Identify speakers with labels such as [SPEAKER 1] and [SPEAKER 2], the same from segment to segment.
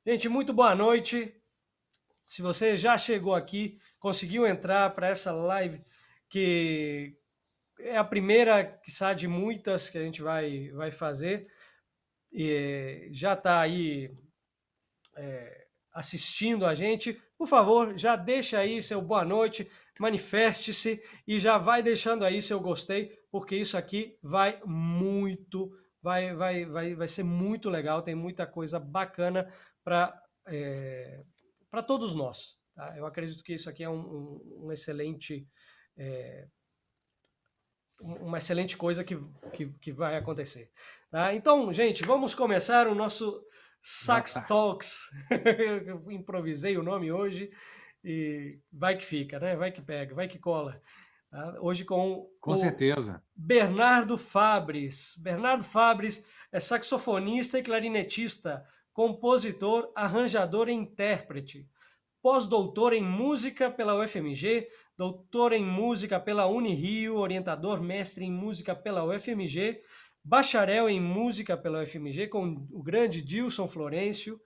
[SPEAKER 1] Gente, muito boa noite. Se você já chegou aqui, conseguiu entrar para essa live, que é a primeira, quiçá, de muitas que a gente vai fazer, e já está aí assistindo a gente, por favor, já deixa aí seu boa noite, manifeste-se e já vai deixando aí seu gostei, porque isso aqui vai ser muito legal, tem muita coisa bacana para para todos nós. Tá? Eu acredito que isso aqui é um excelente uma excelente coisa que vai acontecer. Tá? Então, gente, vamos começar o nosso Sax
[SPEAKER 2] Tá.
[SPEAKER 1] Talks. Eu improvisei o nome hoje e vai que fica, né? Vai que pega, vai que cola. Tá? Hoje com
[SPEAKER 2] Com
[SPEAKER 1] o
[SPEAKER 2] certeza.
[SPEAKER 1] Bernardo Fabres. Bernardo Fabres é saxofonista e clarinetista, compositor, arranjador e intérprete. Pós-doutor em música pela UFMG, doutor em música pela Unirio, orientador mestre em música pela UFMG, bacharel em música pela UFMG com o grande Dilson Florencio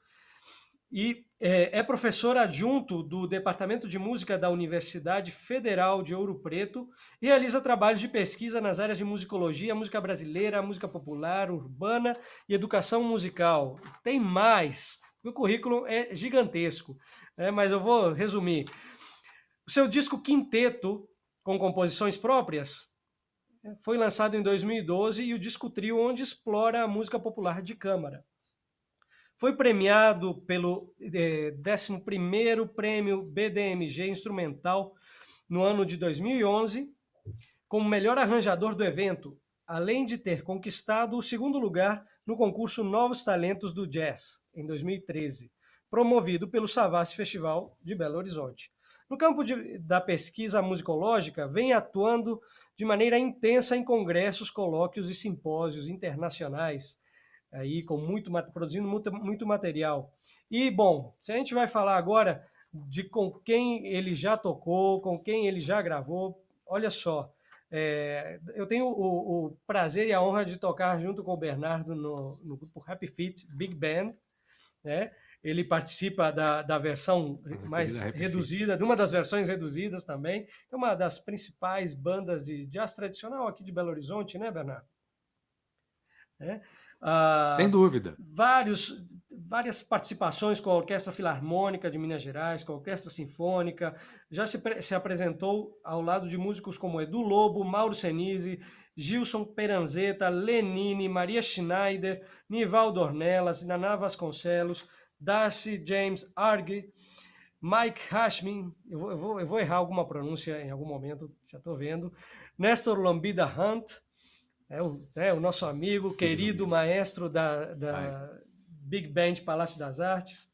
[SPEAKER 1] e é professor adjunto do Departamento de Música da Universidade Federal de Ouro Preto e realiza trabalhos de pesquisa nas áreas de musicologia, música brasileira, música popular, urbana e educação musical. Tem mais, o currículo é gigantesco, mas eu vou resumir. O seu disco Quinteto, com composições próprias, foi lançado em 2012 e o disco Trio, onde explora a música popular de câmara. Foi premiado pelo 11º Prêmio BDMG Instrumental no ano de 2011 como melhor arranjador do evento, além de ter conquistado o segundo lugar no concurso Novos Talentos do Jazz, em 2013, promovido pelo Savassi Festival de Belo Horizonte. No campo da pesquisa musicológica, vem atuando de maneira intensa em congressos, colóquios e simpósios internacionais, aí produzindo muito material. E, bom, se a gente vai falar agora de com quem ele já tocou, com quem ele já gravou, olha só, eu tenho o prazer e a honra de tocar junto com o Bernardo no grupo Happy Feet Big Band, né? Ele participa da versão
[SPEAKER 2] Nossa querida
[SPEAKER 1] mais
[SPEAKER 2] Happy Feet.
[SPEAKER 1] reduzida, de uma das versões reduzidas também. É uma das principais bandas de jazz tradicional aqui de Belo Horizonte, né, Bernardo? Né?
[SPEAKER 2] Sem
[SPEAKER 1] Ah,
[SPEAKER 2] dúvida.
[SPEAKER 1] várias participações com a Orquestra Filarmônica de Minas Gerais, com a Orquestra Sinfônica, já se apresentou ao lado de músicos como Edu Lobo, Mauro Senise, Gilson Peranzeta, Lenine, Maria Schneider, Nivaldo Ornelas, Naná Vasconcelos, Darcy James Argy, Mike Hashmin, eu vou errar alguma pronúncia em algum momento, já estou vendo, Nestor Lambida Hunt, o nosso amigo,
[SPEAKER 2] Querido
[SPEAKER 1] querido
[SPEAKER 2] amigo.
[SPEAKER 1] maestro
[SPEAKER 2] Ai,
[SPEAKER 1] da Big Band Palácio das Artes,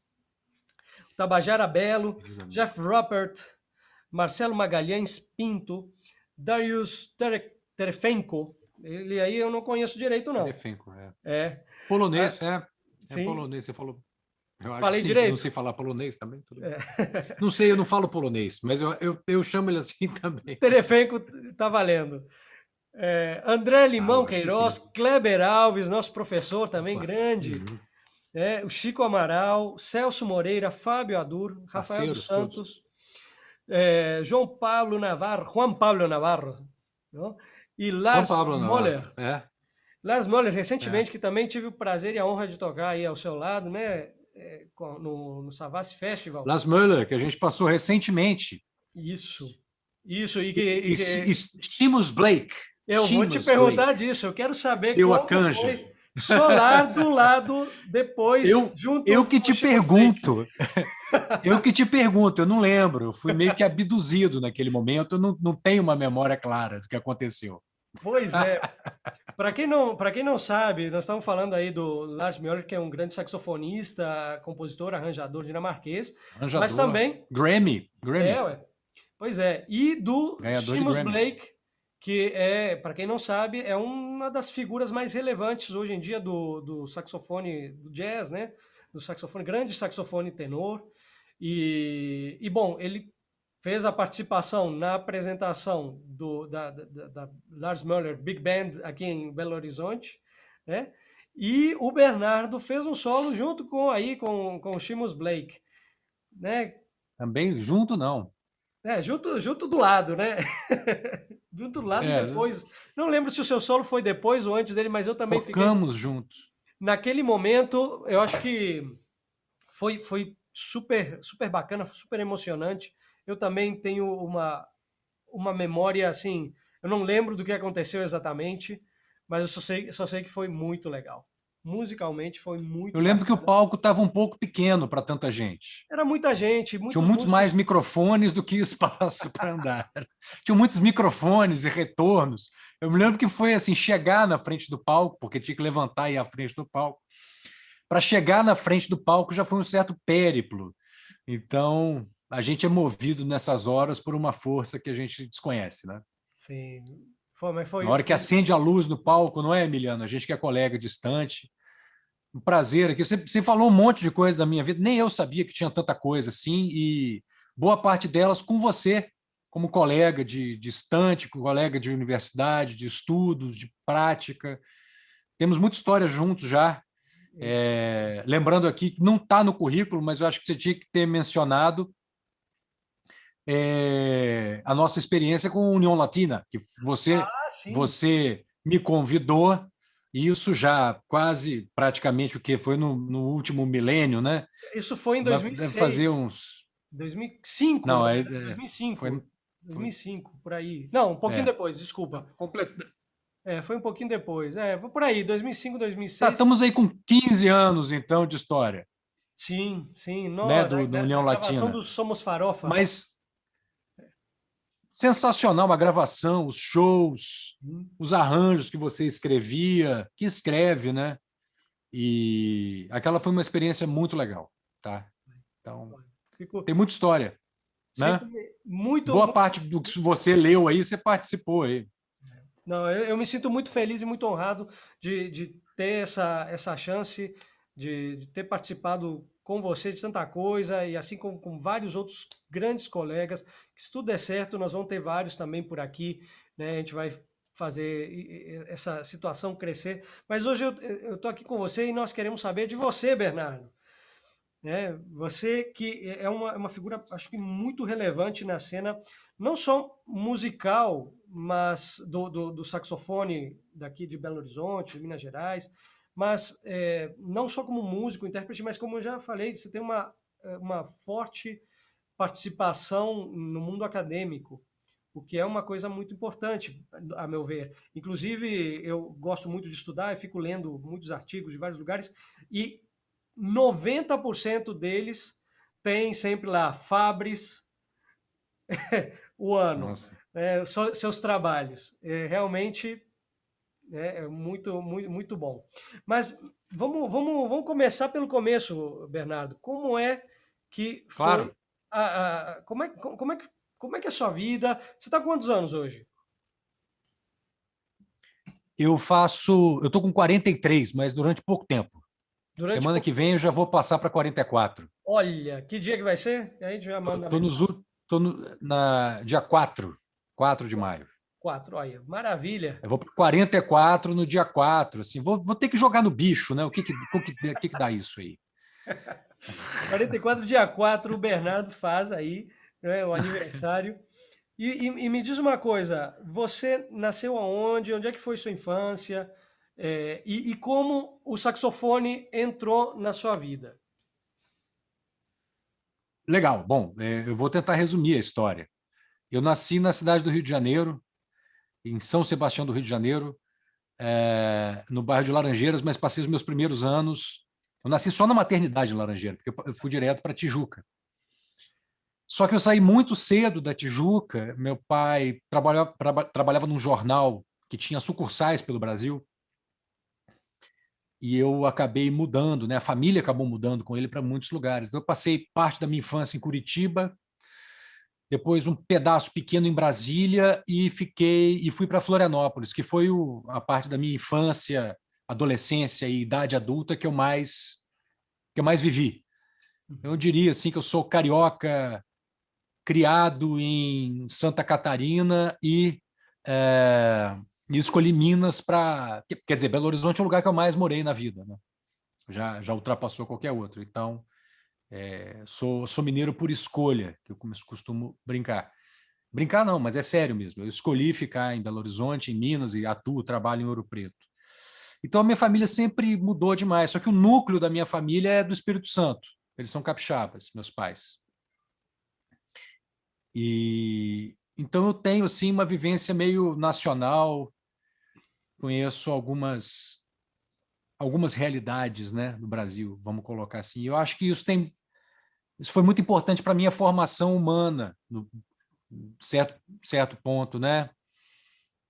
[SPEAKER 1] Tabajara Belo,
[SPEAKER 2] querido amigo.
[SPEAKER 1] Jeff Ruppert, Marcelo Magalhães Pinto, Darius Terefenko, ele aí eu não conheço direito não.
[SPEAKER 2] Terefenko, é.
[SPEAKER 1] É, ah,
[SPEAKER 2] Polonês, é. É
[SPEAKER 1] sim,
[SPEAKER 2] polonês, você falou. Eu acho que
[SPEAKER 1] falei
[SPEAKER 2] sim. Eu não
[SPEAKER 1] direito?
[SPEAKER 2] sei falar polonês também, tudo bem.
[SPEAKER 1] É.
[SPEAKER 2] Não sei, eu não falo polonês, mas eu chamo ele assim também.
[SPEAKER 1] Terefenko tá valendo. André
[SPEAKER 2] Ah, eu
[SPEAKER 1] Limão
[SPEAKER 2] acho que
[SPEAKER 1] Queiroz,
[SPEAKER 2] sim.
[SPEAKER 1] Kleber Alves, nosso professor também
[SPEAKER 2] Opa.
[SPEAKER 1] grande,
[SPEAKER 2] Uhum.
[SPEAKER 1] o Chico Amaral, Celso Moreira, Fábio Adur, Rafael dos
[SPEAKER 2] Parceiros todos.
[SPEAKER 1] Santos, Juan Pablo Navarro, não? E
[SPEAKER 2] Juan
[SPEAKER 1] Lars
[SPEAKER 2] Pablo Navarro.
[SPEAKER 1] Moller.
[SPEAKER 2] É,
[SPEAKER 1] Lars Moller,
[SPEAKER 2] é.
[SPEAKER 1] recentemente, que também tive o prazer e a honra de tocar aí ao seu lado, né? No Savassi Festival.
[SPEAKER 2] Lars Müller, que a gente passou recentemente.
[SPEAKER 1] Isso. Isso,
[SPEAKER 2] Seamus Blake.
[SPEAKER 1] eu vou te
[SPEAKER 2] Seamus Blake.
[SPEAKER 1] perguntar disso. Eu quero saber
[SPEAKER 2] Deu a
[SPEAKER 1] como
[SPEAKER 2] canja.
[SPEAKER 1] foi solar do lado depois,
[SPEAKER 2] Eu
[SPEAKER 1] junto
[SPEAKER 2] que
[SPEAKER 1] com o
[SPEAKER 2] te
[SPEAKER 1] Seamus Blake.
[SPEAKER 2] pergunto. Eu que te pergunto, eu não lembro. Eu fui meio que abduzido naquele momento, eu não tenho uma memória clara do que aconteceu.
[SPEAKER 1] Pois é. Para quem não sabe, nós estamos falando aí do Lars Müller, que é um grande saxofonista, compositor, arranjador dinamarquês, mas
[SPEAKER 2] Arranjador.
[SPEAKER 1] também
[SPEAKER 2] Grammy.
[SPEAKER 1] ué. Pois é, e do
[SPEAKER 2] Ganhador de
[SPEAKER 1] Seamus
[SPEAKER 2] Grammy.
[SPEAKER 1] Blake, que é, para quem não sabe, é uma das figuras mais relevantes hoje em dia do saxofone do jazz, né? Do saxofone, grande saxofone tenor. Bom, ele fez a participação na apresentação da Lars Müller Big Band aqui em Belo Horizonte, né? E o Bernardo fez um solo junto com o Seamus Blake, né?
[SPEAKER 2] Também junto, não.
[SPEAKER 1] Junto do lado, né? Junto do lado e
[SPEAKER 2] É,
[SPEAKER 1] depois. Não lembro se o seu solo foi depois ou antes dele, mas eu também fiquei.
[SPEAKER 2] tocamos juntos.
[SPEAKER 1] Naquele momento, eu acho que foi super, super bacana, super emocionante. Eu também tenho uma memória assim. Eu não lembro do que aconteceu exatamente, mas eu só sei que foi muito legal. Musicalmente foi
[SPEAKER 2] Eu
[SPEAKER 1] muito
[SPEAKER 2] lembro que o
[SPEAKER 1] bacana.
[SPEAKER 2] palco estava um pouco pequeno para tanta gente.
[SPEAKER 1] Era muita gente,
[SPEAKER 2] Tinham
[SPEAKER 1] muitos
[SPEAKER 2] muitos mais
[SPEAKER 1] músicos.
[SPEAKER 2] microfones do que espaço para andar. Tinham muitos microfones e retornos. Eu me lembro que foi assim, chegar na frente do palco, porque tinha que levantar e ir à frente do palco. Para chegar na frente do palco já foi um certo périplo. Então, a gente é movido nessas horas por uma força que a gente desconhece, né?
[SPEAKER 1] Sim, foi, mas
[SPEAKER 2] Na hora que
[SPEAKER 1] foi.
[SPEAKER 2] acende a luz no palco, não é, Emiliano? A gente que é colega distante. Um prazer aqui. Você falou um monte de coisa da minha vida, nem eu sabia que tinha tanta coisa assim, e boa parte delas com você, como colega de distante, colega de universidade, de estudos, de prática. Temos muita história juntos já.
[SPEAKER 1] Isso.
[SPEAKER 2] Lembrando aqui que não está no currículo, mas eu acho que você tinha que ter mencionado a nossa experiência com a União Latina, que
[SPEAKER 1] Ah, sim.
[SPEAKER 2] você me convidou, e isso já quase praticamente o que foi no último milênio, né?
[SPEAKER 1] Isso foi em
[SPEAKER 2] Deve
[SPEAKER 1] 2006,
[SPEAKER 2] fazer uns.
[SPEAKER 1] 2005,
[SPEAKER 2] Não,
[SPEAKER 1] na verdade,
[SPEAKER 2] foi,
[SPEAKER 1] 2005,
[SPEAKER 2] foi
[SPEAKER 1] 2005, por aí. Não, um pouquinho
[SPEAKER 2] é,
[SPEAKER 1] depois, desculpa.
[SPEAKER 2] complet...
[SPEAKER 1] Foi um pouquinho depois. Por aí, 2005,
[SPEAKER 2] Tá,
[SPEAKER 1] 2006.
[SPEAKER 2] estamos aí com 15 anos, então, de história,
[SPEAKER 1] Sim, sim,
[SPEAKER 2] né,
[SPEAKER 1] no,
[SPEAKER 2] do
[SPEAKER 1] da
[SPEAKER 2] União
[SPEAKER 1] gravação
[SPEAKER 2] Latina.
[SPEAKER 1] do Somos Farofa.
[SPEAKER 2] Mas sensacional a gravação, os shows,
[SPEAKER 1] Hum.
[SPEAKER 2] os arranjos que você escrevia, que escreve, né? E aquela foi uma experiência muito legal, tá? Então,
[SPEAKER 1] Fico,
[SPEAKER 2] tem muita história,
[SPEAKER 1] sinto
[SPEAKER 2] né?
[SPEAKER 1] muito,
[SPEAKER 2] Boa
[SPEAKER 1] muito.
[SPEAKER 2] parte do que você leu aí, você participou aí.
[SPEAKER 1] Não, eu me sinto muito feliz e muito honrado de ter essa chance, de ter participado com você de tanta coisa, e assim como com vários outros grandes colegas, que se tudo der certo, nós vamos ter vários também por aqui, né? A gente vai fazer essa situação crescer. Mas hoje eu estou aqui com você e nós queremos saber de você, Bernardo, né? Você que é uma figura, acho que muito relevante na cena, não só musical, mas do saxofone daqui de Belo Horizonte, de Minas Gerais, mas não só como músico, intérprete, mas como eu já falei, você tem uma forte participação no mundo acadêmico, o que é uma coisa muito importante, a meu ver. Inclusive, eu gosto muito de estudar, eu fico lendo muitos artigos de vários lugares, e 90% deles tem sempre lá Fabris, o ano,
[SPEAKER 2] Nossa.
[SPEAKER 1] né, seus trabalhos. Realmente é muito, muito, muito bom. Mas vamos começar pelo começo, Bernardo. Como é que foi
[SPEAKER 2] Claro,
[SPEAKER 1] como é que é a sua vida? Você está com quantos anos hoje?
[SPEAKER 2] eu estou com 43, mas durante pouco tempo.
[SPEAKER 1] Durante
[SPEAKER 2] Semana que
[SPEAKER 1] pouco
[SPEAKER 2] vem
[SPEAKER 1] tempo.
[SPEAKER 2] eu já vou passar para 44.
[SPEAKER 1] Olha, que dia que vai ser? Aí a gente já manda a
[SPEAKER 2] Estou
[SPEAKER 1] mensagem.
[SPEAKER 2] na dia 4 de maio.
[SPEAKER 1] 4, olha, maravilha.
[SPEAKER 2] Eu vou para 44 no dia 4. Assim, vou ter que jogar no bicho, né? O que dá isso aí?
[SPEAKER 1] 44, dia 4, o Bernardo faz aí, né, o aniversário. E me diz uma coisa, você nasceu aonde? Onde é que foi sua infância? E como o saxofone entrou na sua vida?
[SPEAKER 2] Legal. Bom, eu vou tentar resumir a história. Eu nasci na cidade do Rio de Janeiro, em São Sebastião do Rio de Janeiro, no bairro de Laranjeiras, mas passei os meus primeiros anos. Eu nasci só na maternidade de Laranjeiras, porque eu fui direto para Tijuca. Só que eu saí muito cedo da Tijuca. Meu pai trabalhava num jornal que tinha sucursais pelo Brasil e eu acabei mudando, né? A família acabou mudando com ele para muitos lugares. Então, eu passei parte da minha infância em Curitiba, depois um pedaço pequeno em Brasília e fui para Florianópolis, que foi a parte da minha infância, adolescência e idade adulta que eu mais vivi. Eu diria assim que eu sou carioca criado em Santa Catarina e é, E escolhi Minas para... Quer dizer, Belo Horizonte é o lugar que eu mais morei na vida, né? Já ultrapassou qualquer outro. Então, sou mineiro por escolha, que eu costumo brincar. Brincar não, mas é sério mesmo. Eu escolhi ficar em Belo Horizonte, em Minas, e atuo, trabalho em Ouro Preto. Então, a minha família sempre mudou demais. Só que o núcleo da minha família é do Espírito Santo. Eles são capixabas, meus pais. E então eu tenho assim uma vivência meio nacional. Conheço algumas realidades, né, no Brasil, vamos colocar assim. Eu acho que isso foi muito importante para a minha formação humana, no certo ponto, né?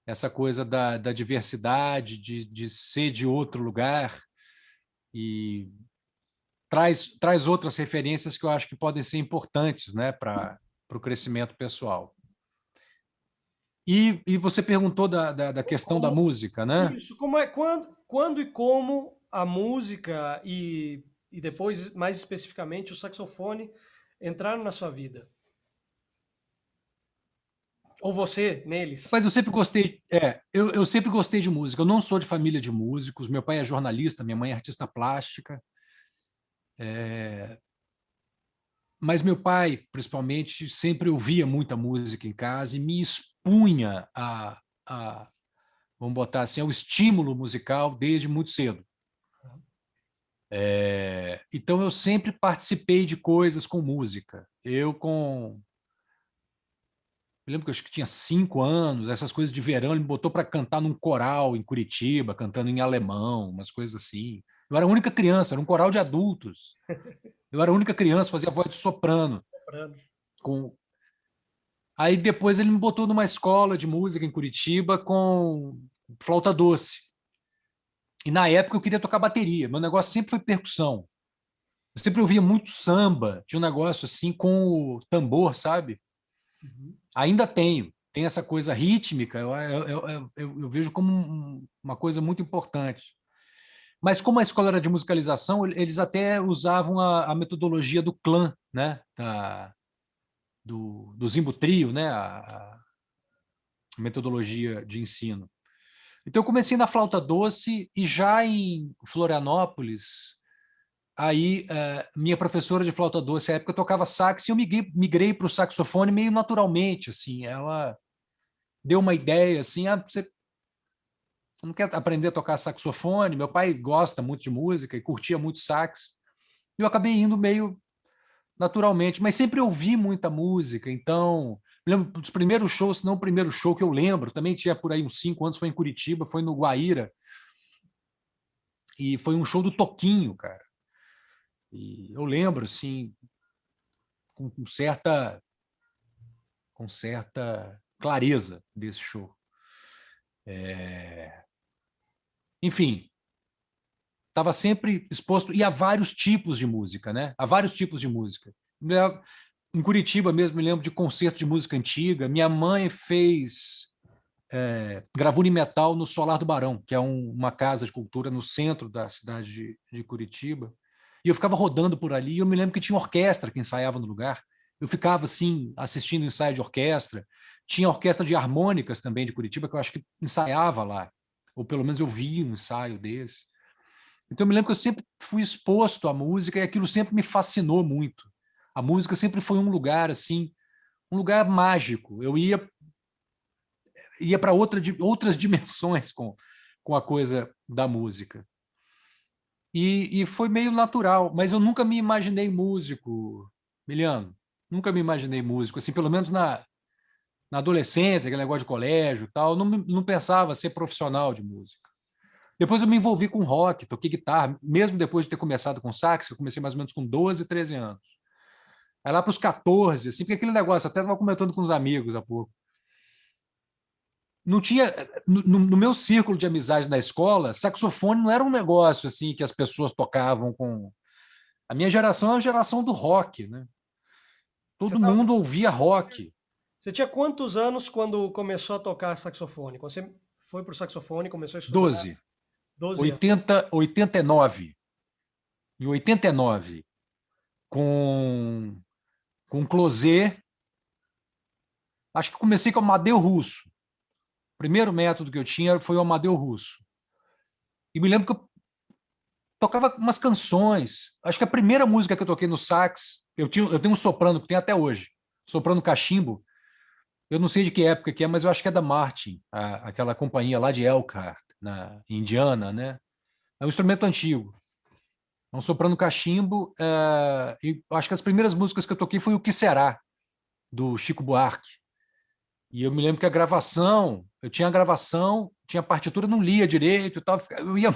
[SPEAKER 2] Essa coisa da diversidade, de ser de outro lugar, e traz outras referências que eu acho que podem ser importantes, né, para o crescimento pessoal. E você perguntou da questão da música, né?
[SPEAKER 1] Isso, como é, quando e como a música e depois, mais especificamente, o saxofone entraram na sua vida? Ou você neles?
[SPEAKER 2] Mas eu sempre gostei, eu sempre gostei de música. Eu não sou de família de músicos. Meu pai é jornalista, minha mãe é artista plástica. Mas meu pai, principalmente, sempre ouvia muita música em casa e me expunha vamos botar assim, ao estímulo musical desde muito cedo. Então eu sempre participei de coisas com música. Eu lembro que eu acho que tinha 5 anos, essas coisas de verão, ele me botou para cantar num coral em Curitiba, cantando em alemão, umas coisas assim. Eu era a única criança, era um coral de adultos. Eu era a única criança, fazia voz de soprano.
[SPEAKER 1] Soprano.
[SPEAKER 2] Com... Aí depois ele me botou numa escola de música em Curitiba com flauta doce. E na época eu queria tocar bateria, meu negócio sempre foi percussão. Eu sempre ouvia muito samba, tinha um negócio assim com o tambor, sabe?
[SPEAKER 1] Uhum.
[SPEAKER 2] Ainda tem essa coisa rítmica, eu vejo como uma coisa muito importante. Mas como a escola era de musicalização, eles até usavam a metodologia do clã, né? Do Zimbo Trio, né? A metodologia de ensino. Então eu comecei na flauta doce e já em Florianópolis, aí minha professora de flauta doce, à época eu tocava sax e eu migrei para o saxofone meio naturalmente, assim, ela deu uma ideia assim, você não quer aprender a tocar saxofone? Meu pai gosta muito de música e curtia muito sax. E eu acabei indo meio naturalmente, mas sempre ouvi muita música. Então, lembro dos primeiros shows, se não o primeiro show que eu lembro, também tinha por aí uns 5 anos, foi em Curitiba, foi no Guaíra. E foi um show do Toquinho, cara. E eu lembro, assim, com certa clareza desse show. Enfim, estava sempre exposto, e a vários tipos de música, né? A vários tipos de música. Em Curitiba mesmo, me lembro de concerto de música antiga. Minha mãe fez gravura em metal no Solar do Barão, que é uma casa de cultura no centro da cidade de Curitiba. E eu ficava rodando por ali, e eu me lembro que tinha orquestra que ensaiava no lugar. Eu ficava, assim, assistindo ensaio de orquestra. Tinha orquestra de harmônicas também de Curitiba, que eu acho que ensaiava lá. Ou pelo menos eu vi um ensaio desse. Então eu me lembro que eu sempre fui exposto à música e aquilo sempre me fascinou muito. A música sempre foi um lugar assim, um lugar mágico. Eu ia para outras dimensões com a coisa da música. E foi meio natural, mas eu nunca me imaginei músico, Miliano. Nunca me imaginei músico, assim, pelo menos na adolescência, aquele negócio de colégio e tal, não pensava ser profissional de música. Depois eu me envolvi com rock, toquei guitarra, mesmo depois de ter começado com sax, que eu comecei mais ou menos com 12, 13 anos. Aí lá para os 14, assim, porque aquele negócio, até estava comentando com uns amigos há pouco. Não tinha, no meu círculo de amizade na escola, saxofone não era um negócio assim que as pessoas tocavam com. A minha geração é a geração do rock, né?
[SPEAKER 1] Você,
[SPEAKER 2] Todo mundo ouvia rock.
[SPEAKER 1] você tinha quantos anos quando começou a tocar saxofone? Quando você foi para o saxofone, começou a estudar?
[SPEAKER 2] 12,
[SPEAKER 1] 12 anos.
[SPEAKER 2] 80, 89. Em 89, com Closet, acho que comecei com Amadeu Russo. primeiro método que eu tinha foi o Amadeu Russo. E me lembro que eu tocava umas canções. Acho que a primeira música que eu toquei no sax, eu tenho um soprano que tem até hoje, soprano cachimbo. Eu não sei de que época que é, mas eu acho que é da Martin, aquela companhia lá de Elkhart, na Indiana, né? É um instrumento antigo. É um soprano cachimbo. E acho que as primeiras músicas que eu toquei foi O Que Será, do Chico Buarque. E eu me lembro que eu tinha a gravação, tinha a partitura, não lia direito e tal, eu ia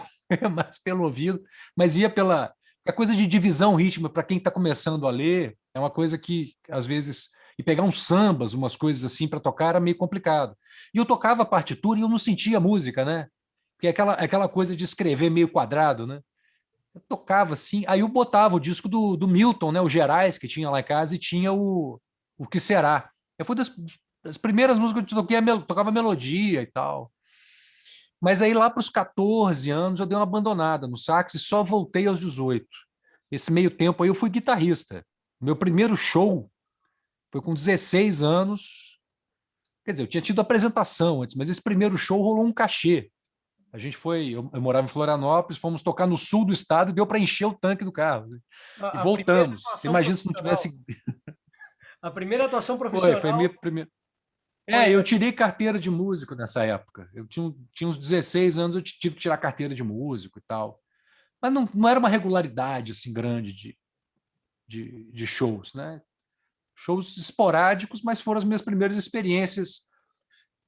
[SPEAKER 2] mais pelo ouvido, mas ia pela. A coisa de divisão ritmo, para quem está começando a ler, é uma coisa que, às vezes. E pegar uns sambas, umas coisas assim para tocar era meio complicado. E eu tocava a partitura e eu não sentia a música, né? Porque é aquela coisa de escrever meio quadrado, né? Eu tocava assim, aí eu botava o disco do Milton, né? O Gerais, que tinha lá em casa, e tinha o Que Será. Foi das primeiras músicas que eu toquei, tocava melodia e tal. Mas aí lá para os 14 anos eu dei uma abandonada no sax e só voltei aos 18. Esse meio tempo aí eu fui guitarrista. Meu primeiro show foi com 16 anos. Quer dizer, eu tinha tido apresentação antes, mas esse primeiro show rolou um cachê. A gente foi, eu morava em Florianópolis, fomos tocar no sul do estado e deu para encher o tanque do carro. E
[SPEAKER 1] A primeira
[SPEAKER 2] voltamos.
[SPEAKER 1] atuação
[SPEAKER 2] Imagina se não
[SPEAKER 1] profissional.
[SPEAKER 2] foi
[SPEAKER 1] A primeira atuação
[SPEAKER 2] minha
[SPEAKER 1] profissional
[SPEAKER 2] primeira.
[SPEAKER 1] foi.
[SPEAKER 2] Eu tirei carteira de músico nessa época. Eu tinha uns 16 anos, eu tive que tirar carteira de músico e tal. Mas não era uma regularidade assim grande de shows, né? Shows esporádicos, mas foram as minhas primeiras experiências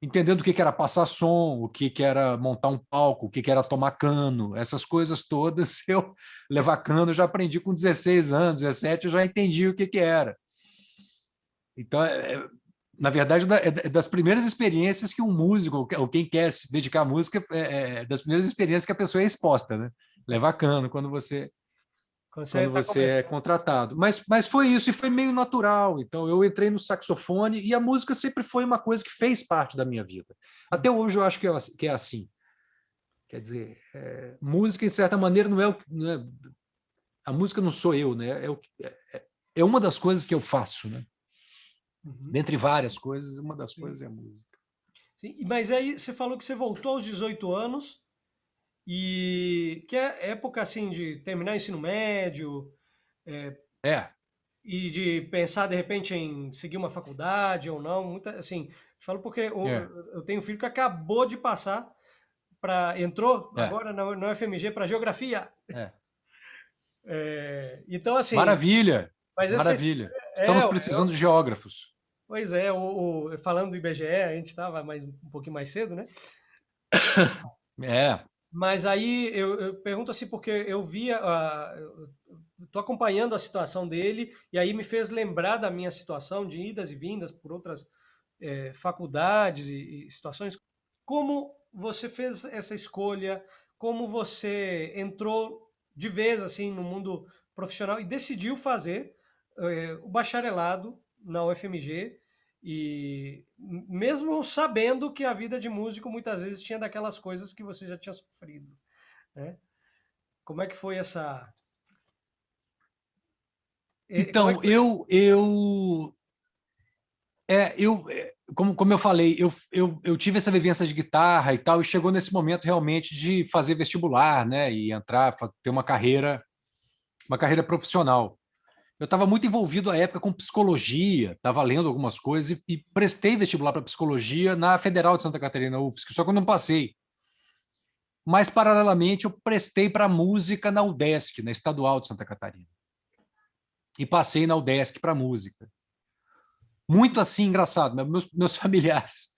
[SPEAKER 2] entendendo o que era passar som, o que era montar um palco, o que era tomar cano, essas coisas todas. Eu levar cano eu já aprendi com 16 anos, 17 eu já entendi o que era. Então, na verdade, é das primeiras experiências que um músico, ou quem quer se dedicar à música, das primeiras experiências que a pessoa é exposta, né? Levar cano
[SPEAKER 1] Quando você
[SPEAKER 2] quando
[SPEAKER 1] está
[SPEAKER 2] você é
[SPEAKER 1] começando.
[SPEAKER 2] contratado. Mas foi isso, e foi meio natural. Então, eu entrei no saxofone e a música sempre foi uma coisa que fez parte da minha vida. Até hoje eu acho que é assim. Quer dizer, música, em certa maneira, não é. A música não sou eu, né? É uma das coisas que eu faço, né?
[SPEAKER 1] Uhum.
[SPEAKER 2] Dentre várias coisas, uma das
[SPEAKER 1] Sim.
[SPEAKER 2] coisas é a música.
[SPEAKER 1] Sim. Mas aí você falou que você voltou aos 18 anos e que é época assim de terminar o ensino médio, é,
[SPEAKER 2] É,
[SPEAKER 1] e de pensar de repente em seguir uma faculdade ou não. Muita, assim, falo porque
[SPEAKER 2] é,
[SPEAKER 1] eu tenho um filho que acabou de passar entrou
[SPEAKER 2] é,
[SPEAKER 1] agora na UFMG para geografia.
[SPEAKER 2] é.
[SPEAKER 1] Então assim,
[SPEAKER 2] Maravilha,
[SPEAKER 1] mas essa
[SPEAKER 2] maravilha.
[SPEAKER 1] é,
[SPEAKER 2] Estamos precisando de geógrafos.
[SPEAKER 1] pois é, falando do IBGE, a gente estava mais um pouquinho mais cedo, né?
[SPEAKER 2] É,
[SPEAKER 1] Mas aí eu pergunto assim, porque eu via, eu tô acompanhando a situação dele, e aí me fez lembrar da minha situação de idas e vindas por outras faculdades e situações. Como você fez essa escolha? Como você entrou de vez assim no mundo profissional e decidiu fazer o bacharelado na UFMG? E mesmo sabendo que a vida de músico muitas vezes tinha daquelas coisas que você já tinha sofrido, né? Como é que foi essa. Como é que
[SPEAKER 2] então,
[SPEAKER 1] foi esse.
[SPEAKER 2] como eu falei, eu tive essa vivência de guitarra e tal, e chegou nesse momento realmente de fazer vestibular, né, e entrar, ter uma carreira profissional. Eu estava muito envolvido à época com psicologia, estava lendo algumas coisas e prestei vestibular para psicologia na Federal de Santa Catarina, UFSC, só que eu não passei. Mas, paralelamente, eu prestei para música na UDESC, na Estadual de Santa Catarina. E passei na UDESC para música. Muito assim, engraçado, meus familiares,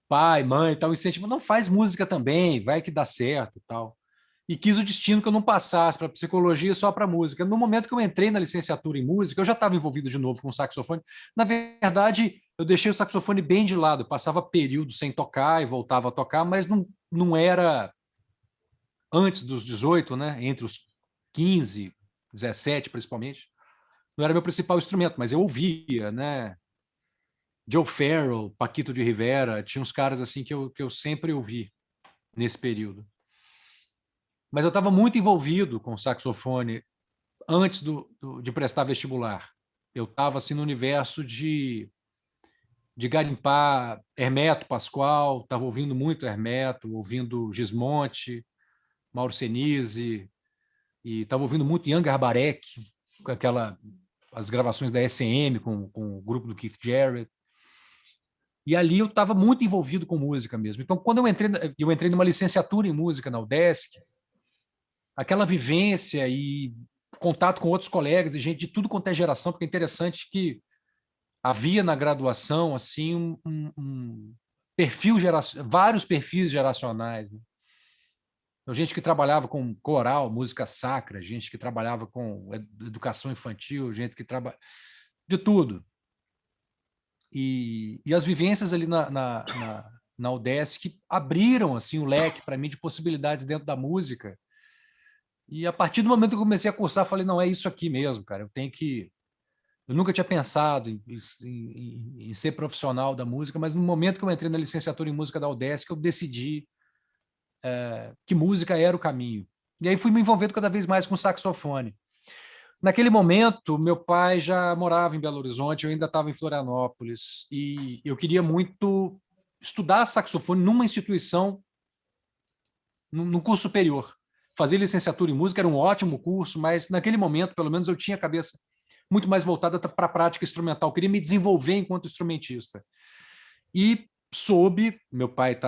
[SPEAKER 2] pai, mãe e tal, incentivam, não faz música também, vai que dá certo e tal. E quis o destino que eu não passasse para psicologia só para música. No momento que eu entrei na licenciatura em música, eu já estava envolvido de novo com saxofone. Na verdade, eu deixei o saxofone bem de lado, eu passava períodos sem tocar e voltava a tocar, mas não era antes dos 18, né? Entre os 15, 17 principalmente, não era meu principal instrumento, mas eu ouvia, né? Joe Farrell, Paquito de Rivera, tinha uns caras assim que eu sempre ouvi nesse período. Mas eu estava muito envolvido com o saxofone antes de prestar vestibular. Eu estava assim no universo de garimpar Hermeto Pascoal, estava ouvindo muito Hermeto, ouvindo Gismonte, Mauro Senise, e estava ouvindo muito Ian Garbarek, com as gravações da SM com o grupo do Keith Jarrett. E ali eu estava muito envolvido com música mesmo. Então, quando eu entrei numa licenciatura em música na UDESC, aquela vivência e contato com outros colegas e gente de tudo quanto é geração, porque é interessante que havia na graduação assim um perfil vários perfis geracionais, né? Então, gente que trabalhava com coral, música sacra, gente que trabalhava com educação infantil, gente que trabalha de tudo. E as vivências ali na UDESC abriram assim o leque para mim de possibilidades dentro da música. E a partir do momento que eu comecei a cursar, falei, não, é isso aqui mesmo, cara. Eu nunca tinha pensado em ser profissional da música, mas no momento que eu entrei na licenciatura em música da UDESC, eu decidi que música era o caminho. E aí fui me envolvendo cada vez mais com saxofone. Naquele momento, meu pai já morava em Belo Horizonte, eu ainda estava em Florianópolis, e eu queria muito estudar saxofone numa instituição, num curso superior. Fazer licenciatura em música era um ótimo curso, mas naquele momento, pelo menos, eu tinha a cabeça muito mais voltada para a prática instrumental. Eu queria me desenvolver enquanto instrumentista. E meu pai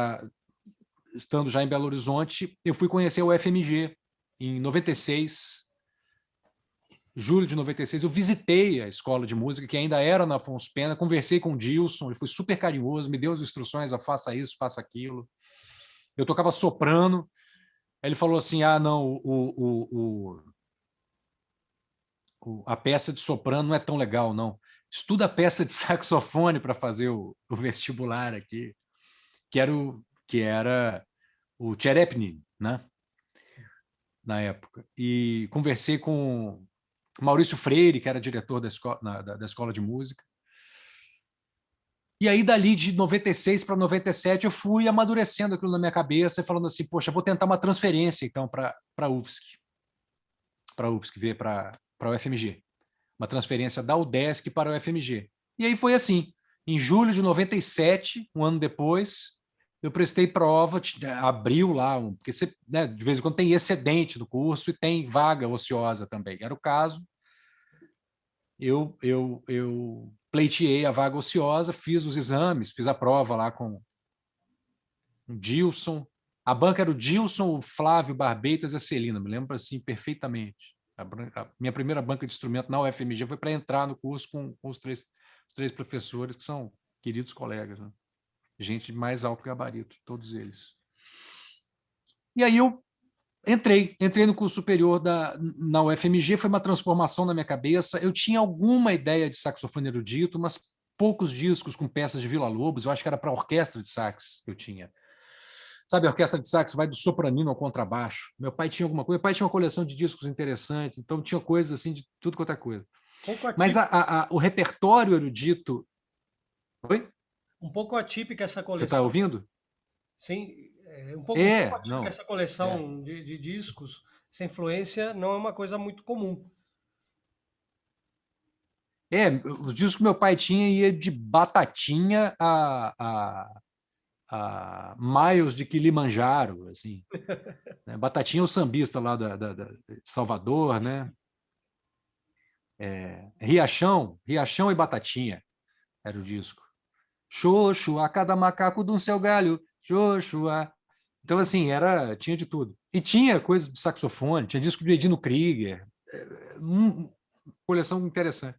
[SPEAKER 2] estando já em Belo Horizonte, eu fui conhecer o FMG em 96, julho de 96, eu visitei a escola de música, que ainda era na Afonso Pena, conversei com o Dilson, ele foi super carinhoso, me deu as instruções, faça isso, faça aquilo. Eu tocava soprano, aí ele falou assim, não, a peça de soprano não é tão legal, não. Estuda a peça de saxofone para fazer o vestibular aqui, que era o Tcherepnin, né? Na época. E conversei com Maurício Freire, que era diretor da escola de música. E aí, dali de 96 para 97, eu fui amadurecendo aquilo na minha cabeça e falando assim, poxa, vou tentar uma transferência, então, para a UFSC. Para a UFSC, para o UFMG. Uma transferência da UDESC para o UFMG. E aí foi assim. Em julho de 97, um ano depois, eu prestei prova, abriu lá, porque você, né, de vez em quando tem excedente do curso e tem vaga ociosa também. Era o caso. Eu pleiteei a vaga ociosa, fiz os exames, fiz a prova lá com o Dilson. A banca era o Dilson, o Flávio Barbeitas e a Celina, me lembro assim perfeitamente. A minha primeira banca de instrumento na UFMG foi para entrar no curso com os três professores, que são queridos colegas, né? Gente de mais alto gabarito, todos eles. E aí eu entrei no curso superior na UFMG, foi uma transformação na minha cabeça. Eu tinha alguma ideia de saxofone erudito, mas poucos discos com peças de Villa-Lobos, eu acho que era para orquestra de sax que eu tinha. Sabe, a orquestra de sax vai do sopranino ao contrabaixo. Meu pai tinha alguma coisa, meu pai tinha uma coleção de discos interessantes, então tinha coisas assim de tudo quanto é coisa. Mas o repertório erudito... Oi?
[SPEAKER 1] Um pouco atípica essa
[SPEAKER 2] Você está
[SPEAKER 1] coleção.
[SPEAKER 2] ouvindo?
[SPEAKER 1] Sim, um pouco atípica essa coleção de discos. Essa influência não é uma coisa muito comum.
[SPEAKER 2] Os discos que meu pai tinha ia de Batatinha a Miles de Kilimanjaro, assim. Batatinha é o sambista lá de Salvador, né? Riachão e Batatinha era o disco. Xoxo, a cada macaco de um seu galho, xoxo. Então, assim, tinha de tudo. E tinha coisa de saxofone, tinha disco de Edino Krieger, coleção interessante.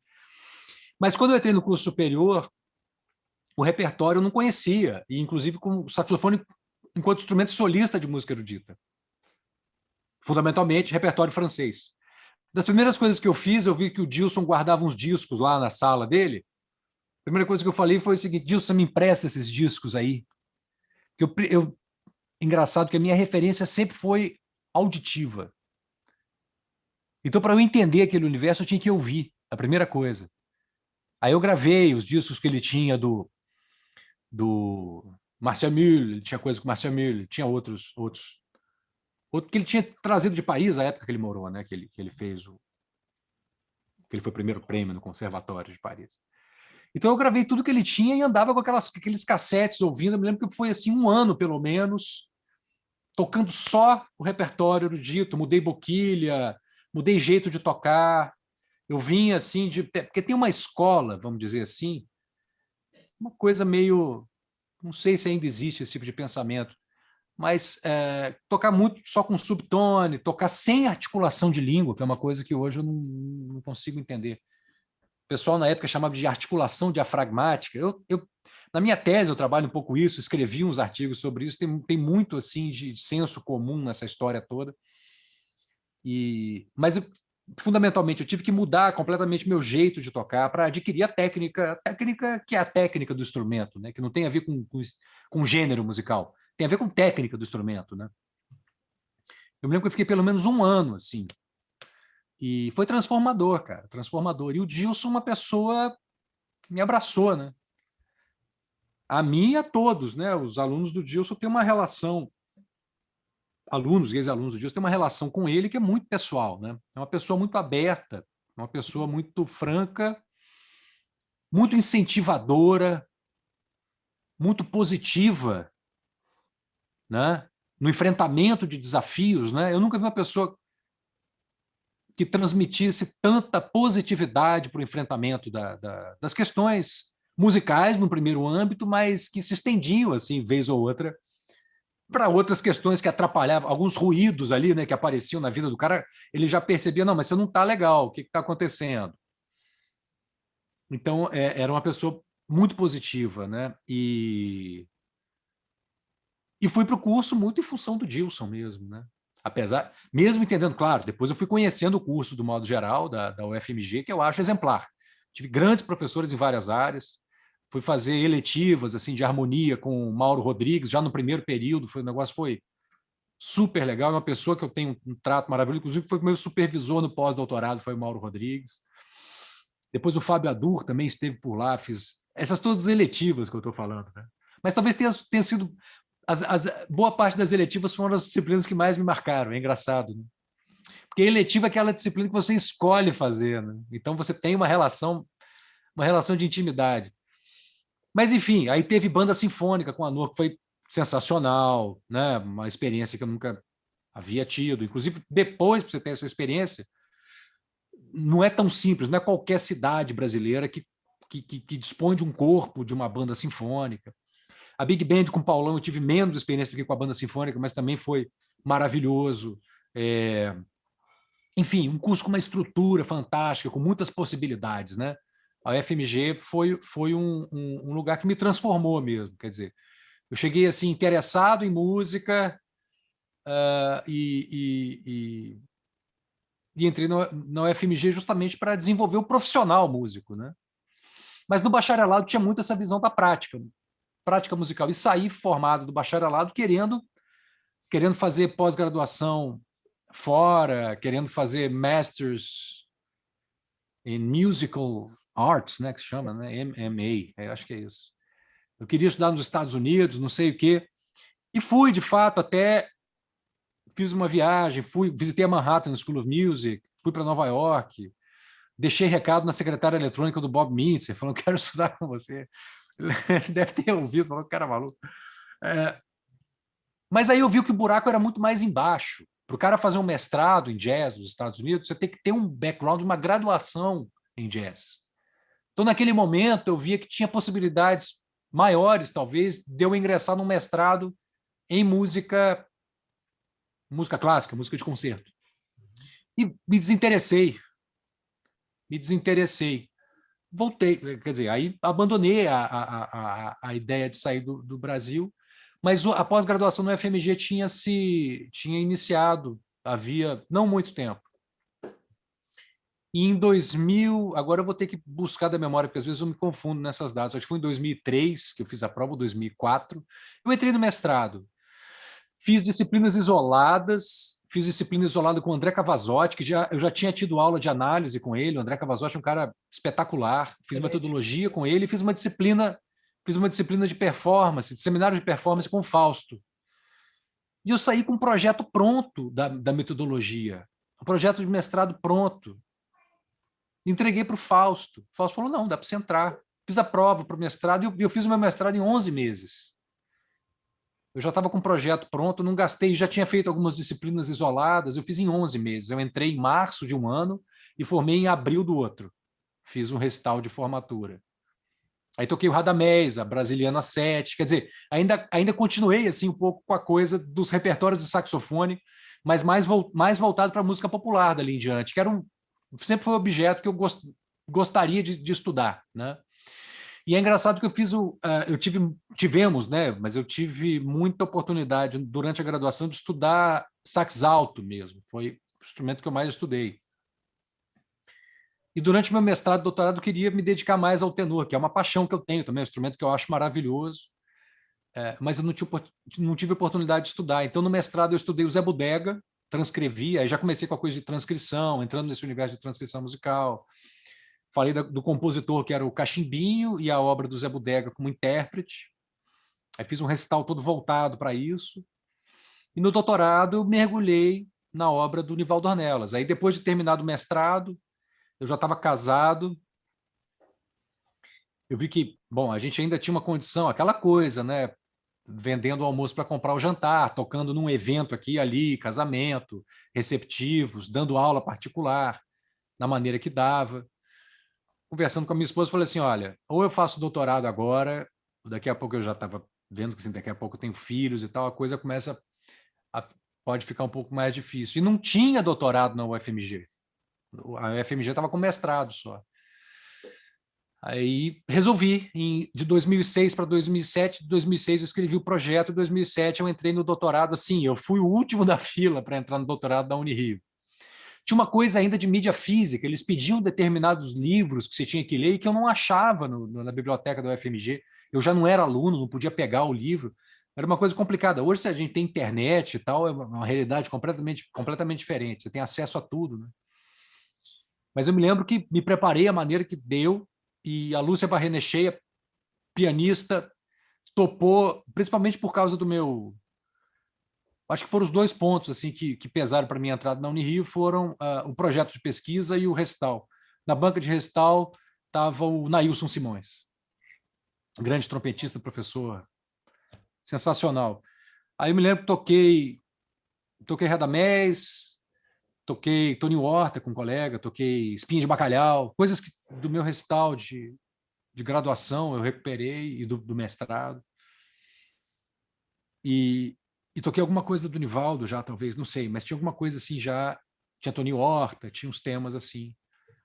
[SPEAKER 2] Mas quando eu entrei no curso superior, o repertório eu não conhecia, e inclusive com o saxofone enquanto instrumento solista de música erudita. Fundamentalmente, repertório francês. Das primeiras coisas que eu fiz, eu vi que o Dilson guardava uns discos lá na sala dele. A primeira coisa que eu falei foi o seguinte: Dilson, me empresta esses discos aí. Engraçado que a minha referência sempre foi auditiva. Então, para eu entender aquele universo, eu tinha que ouvir, a primeira coisa. Aí eu gravei os discos que ele tinha do Marcel Müller, tinha coisa com Marcel Müller, tinha outro que ele tinha trazido de Paris, a época que ele morou, né? Que ele fez que ele foi o primeiro prêmio no Conservatório de Paris. Então eu gravei tudo que ele tinha e andava com aqueles cassetes ouvindo. Eu me lembro que foi assim 1 ano, pelo menos, tocando só o repertório erudito, mudei boquilha, mudei jeito de tocar. Eu vinha assim porque tem uma escola, vamos dizer assim, uma coisa meio, não sei se ainda existe esse tipo de pensamento, mas tocar muito só com subtone, tocar sem articulação de língua, que é uma coisa que hoje eu não consigo entender. O pessoal na época chamava de articulação diafragmática. Na minha tese eu trabalho um pouco isso, escrevi uns artigos sobre isso, tem muito assim de senso comum nessa história toda. Mas fundamentalmente eu tive que mudar completamente meu jeito de tocar para adquirir a técnica que é a técnica do instrumento, né? Que não tem a ver com gênero musical, tem a ver com técnica do instrumento, né? Eu me lembro que eu fiquei pelo menos 1 ano assim, e foi transformador, cara, transformador. E o Gilson, uma pessoa, me abraçou, né? A mim e a todos, né? Os alunos do Gilson têm uma relação, alunos, ex-alunos do Gilson, têm uma relação com ele que é muito pessoal, né? É uma pessoa muito aberta, uma pessoa muito franca, muito incentivadora, muito positiva, né? No enfrentamento de desafios, né? Eu nunca vi uma pessoa que transmitisse tanta positividade para o enfrentamento das questões musicais no primeiro âmbito, mas que se estendiam, assim, vez ou outra, para outras questões que atrapalhavam, alguns ruídos ali, né, que apareciam na vida do cara, ele já percebia, não, mas você não está legal, o que está acontecendo? Então, era uma pessoa muito positiva, né? E fui para o curso muito em função do Gilson mesmo, né? Apesar, mesmo entendendo, claro, depois eu fui conhecendo o curso do modo geral da UFMG, que eu acho exemplar. Tive grandes professores em várias áreas, fui fazer eletivas assim de harmonia com o Mauro Rodrigues, já no primeiro período, o negócio foi super legal, é uma pessoa que eu tenho um trato maravilhoso, inclusive foi meu supervisor no pós-doutorado, foi o Mauro Rodrigues. Depois o Fábio Adur também esteve por lá, fiz essas todas eletivas que eu estou falando, né? Mas talvez tenha sido boa parte das eletivas foram as disciplinas que mais me marcaram, é engraçado, né? Porque eletiva é aquela disciplina que você escolhe fazer, né? Então você tem uma relação de intimidade. Mas enfim, aí teve banda sinfônica com a NOR, que foi sensacional, né? Uma experiência que eu nunca havia tido. Inclusive, depois que você tem essa experiência, não é tão simples, não é qualquer cidade brasileira que dispõe de um corpo de uma banda sinfônica. A Big Band com o Paulão eu tive menos experiência do que com a banda sinfônica, mas também foi maravilhoso. Enfim, um curso com uma estrutura fantástica, com muitas possibilidades, né? A UFMG foi um lugar que me transformou mesmo, quer dizer, eu cheguei assim interessado em música e entrei na UFMG justamente para desenvolver o profissional músico, né? Mas no bacharelado tinha muito essa visão da prática musical, e saí formado do bacharelado querendo fazer pós-graduação fora, querendo fazer masters em musical arts, né, que se chama, né, MMA, acho que é isso. Eu queria estudar nos Estados Unidos, não sei o quê, e fui, de fato, até fiz uma viagem, visitei a Manhattan School of Music, fui para Nova York, deixei recado na secretária eletrônica do Bob Mintzer, falando, quero estudar com você. Ele deve ter ouvido, falou, cara maluco. Mas aí eu vi que o buraco era muito mais embaixo. Para o cara fazer um mestrado em jazz nos Estados Unidos, você tem que ter um background, uma graduação em jazz. Então, naquele momento, eu via que tinha possibilidades maiores, talvez, de eu ingressar num mestrado em música clássica, música de concerto. E me desinteressei. Voltei, quer dizer, aí abandonei a ideia de sair do Brasil, mas a pós-graduação no FMG tinha iniciado, havia não muito tempo. E em 2000, agora eu vou ter que buscar da memória, porque às vezes eu me confundo nessas datas, acho que foi em 2003 que eu fiz a prova, 2004, eu entrei no mestrado. Fiz disciplinas isoladas, fiz disciplina isolada com o André Cavazotti, que eu já tinha tido aula de análise com ele. O André Cavazotti é um cara espetacular. Fiz metodologia com ele, fiz uma disciplina de performance, de seminário de performance com o Fausto. E eu saí com um projeto pronto da metodologia, um projeto de mestrado pronto. Entreguei para o Fausto. O Fausto falou, não, dá para você entrar. fiz a prova para o mestrado e eu fiz o meu mestrado em 11 meses. Eu já estava com o projeto pronto, não gastei, já tinha feito algumas disciplinas isoladas, eu fiz em 11 meses. Eu entrei em março de um ano e formei em abril do outro. Fiz um recital de formatura. Aí toquei o Radamés, a Brasiliana 7, quer dizer, ainda continuei assim um pouco com a coisa dos repertórios de saxofone, mas mais voltado para a música popular dali em diante, que sempre foi um objeto que eu gostaria de estudar, né? E é engraçado que tivemos, né? Mas eu tive muita oportunidade durante a graduação de estudar sax alto mesmo. Foi o instrumento que eu mais estudei. E durante meu mestrado e doutorado eu queria me dedicar mais ao tenor, que é uma paixão que eu tenho também, um instrumento que eu acho maravilhoso, mas eu não tive oportunidade de estudar. Então, no mestrado eu estudei o Zé Bodega, transcrevi, aí já comecei com a coisa de transcrição, entrando nesse universo de transcrição musical. Falei do compositor, que era o Cachimbinho, e a obra do Zé Bodega como intérprete. Aí fiz um recital todo voltado para isso. E no doutorado eu mergulhei na obra do Nivaldo Ornelas. Aí depois de terminado o mestrado, eu já estava casado. Eu vi que, bom, a gente ainda tinha uma condição, aquela coisa, né? Vendendo o almoço para comprar o jantar, tocando num evento aqui e ali, casamento, receptivos, dando aula particular, na maneira que dava. Conversando com a minha esposa, falei assim, olha, ou eu faço doutorado agora, daqui a pouco eu já estava vendo que assim, daqui a pouco eu tenho filhos e tal, a coisa pode ficar um pouco mais difícil. E não tinha doutorado na UFMG. A UFMG estava com mestrado só. Aí resolvi, de 2006 para 2007, de 2006 eu escrevi o projeto, em 2007 eu entrei no doutorado, assim, eu fui o último da fila para entrar no doutorado da Unirio. Tinha uma coisa ainda de mídia física, eles pediam determinados livros que você tinha que ler e que eu não achava na biblioteca da UFMG. Eu já não era aluno, não podia pegar o livro. Era uma coisa complicada. Hoje, se a gente tem internet e tal, é uma realidade completamente diferente. Você tem acesso a tudo, né? Mas eu me lembro que me preparei a maneira que deu e a Lúcia Barrenecheia, pianista, topou, principalmente por causa do meu... Acho que foram os dois pontos assim que pesaram para minha entrada na Unirio, foram o projeto de pesquisa e o recital. Na banca de recital estava o Nailson Simões, grande trompetista, professor, sensacional. Aí eu me lembro que toquei Radamés, toquei Tony Horta com um colega, toquei Espinha de Bacalhau, coisas do meu recital de graduação eu recuperei, e do mestrado. E toquei alguma coisa do Nivaldo já, talvez, não sei, mas tinha alguma coisa assim já, tinha Tony Horta, tinha uns temas assim,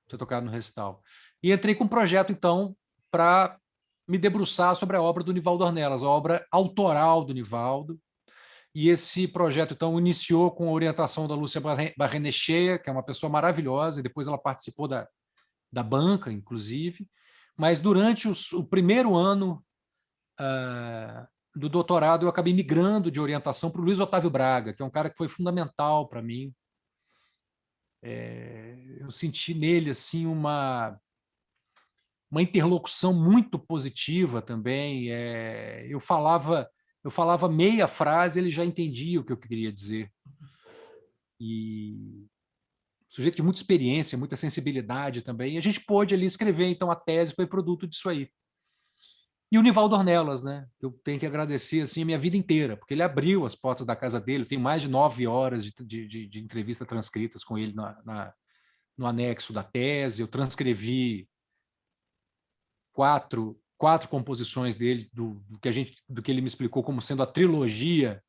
[SPEAKER 2] tinha tocado no recital. E entrei com um projeto, então, para me debruçar sobre a obra do Nivaldo Ornelas, a obra autoral do Nivaldo. E esse projeto, então, iniciou com a orientação da Lúcia Barrenecheia, que é uma pessoa maravilhosa, e depois ela participou da banca, inclusive. Mas durante o primeiro ano do doutorado, eu acabei migrando de orientação para o Luiz Otávio Braga, que é um cara que foi fundamental para mim. Eu senti nele assim uma interlocução muito positiva também. Eu falava meia frase, ele já entendia o que eu queria dizer. E sujeito de muita experiência, muita sensibilidade também. E a gente pôde ali escrever, então a tese foi produto disso aí. E o Nivaldo Ornelas, né? Eu tenho que agradecer assim, a minha vida inteira, porque ele abriu as portas da casa dele. Eu tenho mais de 9 horas de entrevista transcritas com ele no anexo da tese. Eu transcrevi quatro composições dele, do que ele me explicou como sendo a trilogia.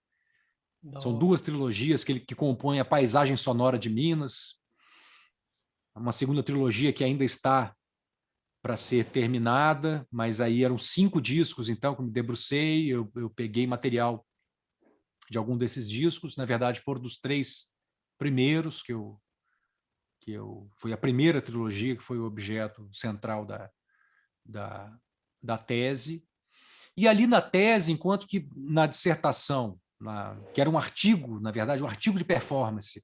[SPEAKER 2] São 2 trilogias que compõem a paisagem sonora de Minas. Uma segunda trilogia que ainda está para ser terminada, mas aí eram 5 discos, então, que me debrucei, eu peguei material de algum desses discos, na verdade foram dos 3 primeiros, foi a primeira trilogia, que foi o objeto central da tese. E ali na tese, enquanto que na dissertação, que era um artigo, na verdade, um artigo de performance,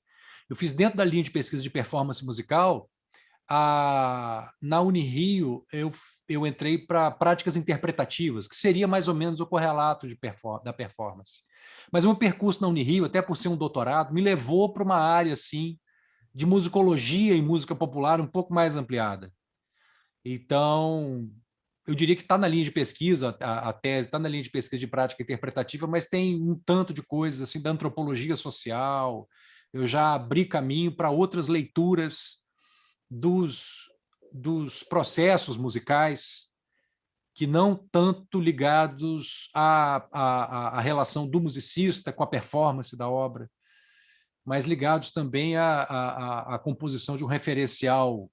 [SPEAKER 2] eu fiz dentro da linha de pesquisa de performance musical, na Unirio, eu entrei para práticas interpretativas, que seria mais ou menos o correlato da performance. Mas o meu percurso na Unirio, até por ser um doutorado, me levou para uma área assim, de musicologia e música popular um pouco mais ampliada. Então, eu diria que está na linha de pesquisa, a tese está na linha de pesquisa de prática interpretativa, mas tem um tanto de coisas assim da antropologia social. Eu já abri caminho para outras leituras dos processos musicais que não tanto ligados à relação do musicista com a performance da obra, mas ligados também à composição de um referencial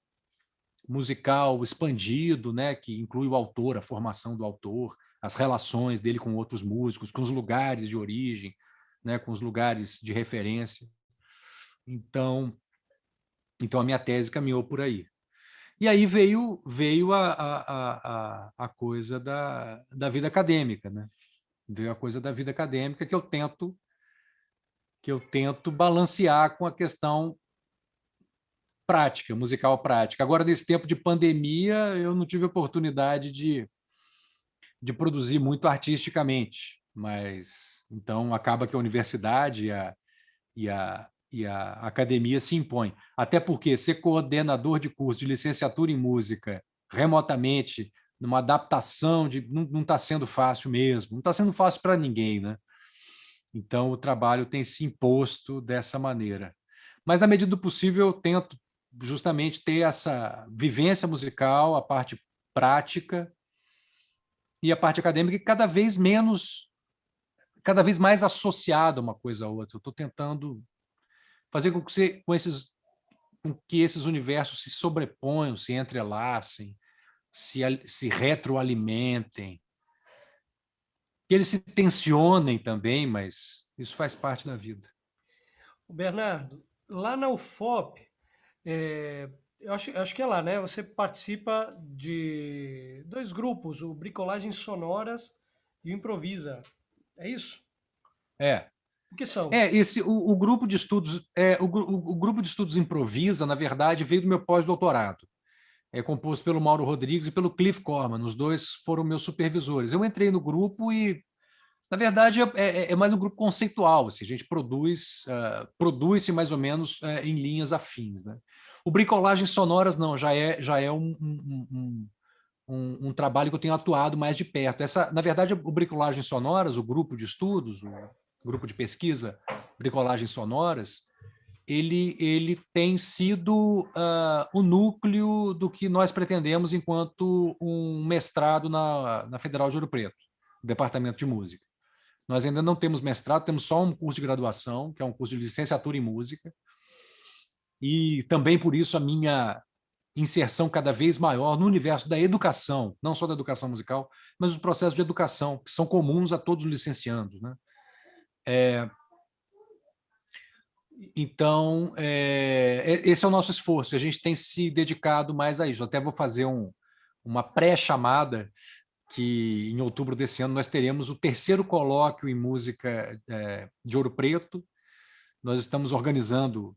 [SPEAKER 2] musical expandido, né, que inclui o autor, a formação do autor, as relações dele com outros músicos, com os lugares de origem, né, com os lugares de referência. Então a minha tese caminhou por aí. E aí veio a coisa da vida acadêmica, né? Veio a coisa da vida acadêmica que eu tento balancear com a questão prática, musical prática. Agora, nesse tempo de pandemia, eu não tive oportunidade de produzir muito artisticamente, mas então acaba que a universidade e a academia se impõem. Até porque ser coordenador de curso de licenciatura em música remotamente, numa adaptação não está sendo fácil mesmo, não está sendo fácil para ninguém, né? Então o trabalho tem se imposto dessa maneira. Mas na medida do possível eu tento justamente ter essa vivência musical, a parte prática e a parte acadêmica cada vez mais associada uma coisa à outra. Eu estou tentando fazer com que esses universos se sobreponham, se entrelacem, se retroalimentem, que eles se tensionem também, mas isso faz parte da vida.
[SPEAKER 1] Bernardo, lá na UFOP, eu acho que é lá, né? Você participa de dois grupos, o Bricolagens Sonoras e o Improvisa. É isso?
[SPEAKER 2] É.
[SPEAKER 1] O que são?
[SPEAKER 2] O grupo de estudos, o grupo de estudos Improvisa, na verdade, veio do meu pós-doutorado. É composto pelo Mauro Rodrigues e pelo Cliff Corman. Os dois foram meus supervisores. Eu entrei no grupo e, na verdade, é mais um grupo conceitual. Assim, a gente produz-se mais ou menos em linhas afins, né? O Bricolagens Sonoras, não, já é um trabalho que eu tenho atuado mais de perto. Na verdade, o Bricolagens Sonoras, o grupo de estudos, o grupo de pesquisa Bricolagens Sonoras, ele tem sido o núcleo do que nós pretendemos enquanto um mestrado na Federal de Ouro Preto, no Departamento de Música. Nós ainda não temos mestrado, temos só um curso de graduação, que é um curso de licenciatura em música, e também por isso a minha inserção cada vez maior no universo da educação, não só da educação musical, mas os processos de educação, que são comuns a todos os licenciandos, né? Então, esse é o nosso esforço. A gente tem se dedicado mais a isso. Até vou fazer uma pré-chamada que em outubro desse ano nós teremos o terceiro colóquio em música de Ouro Preto. Nós estamos organizando,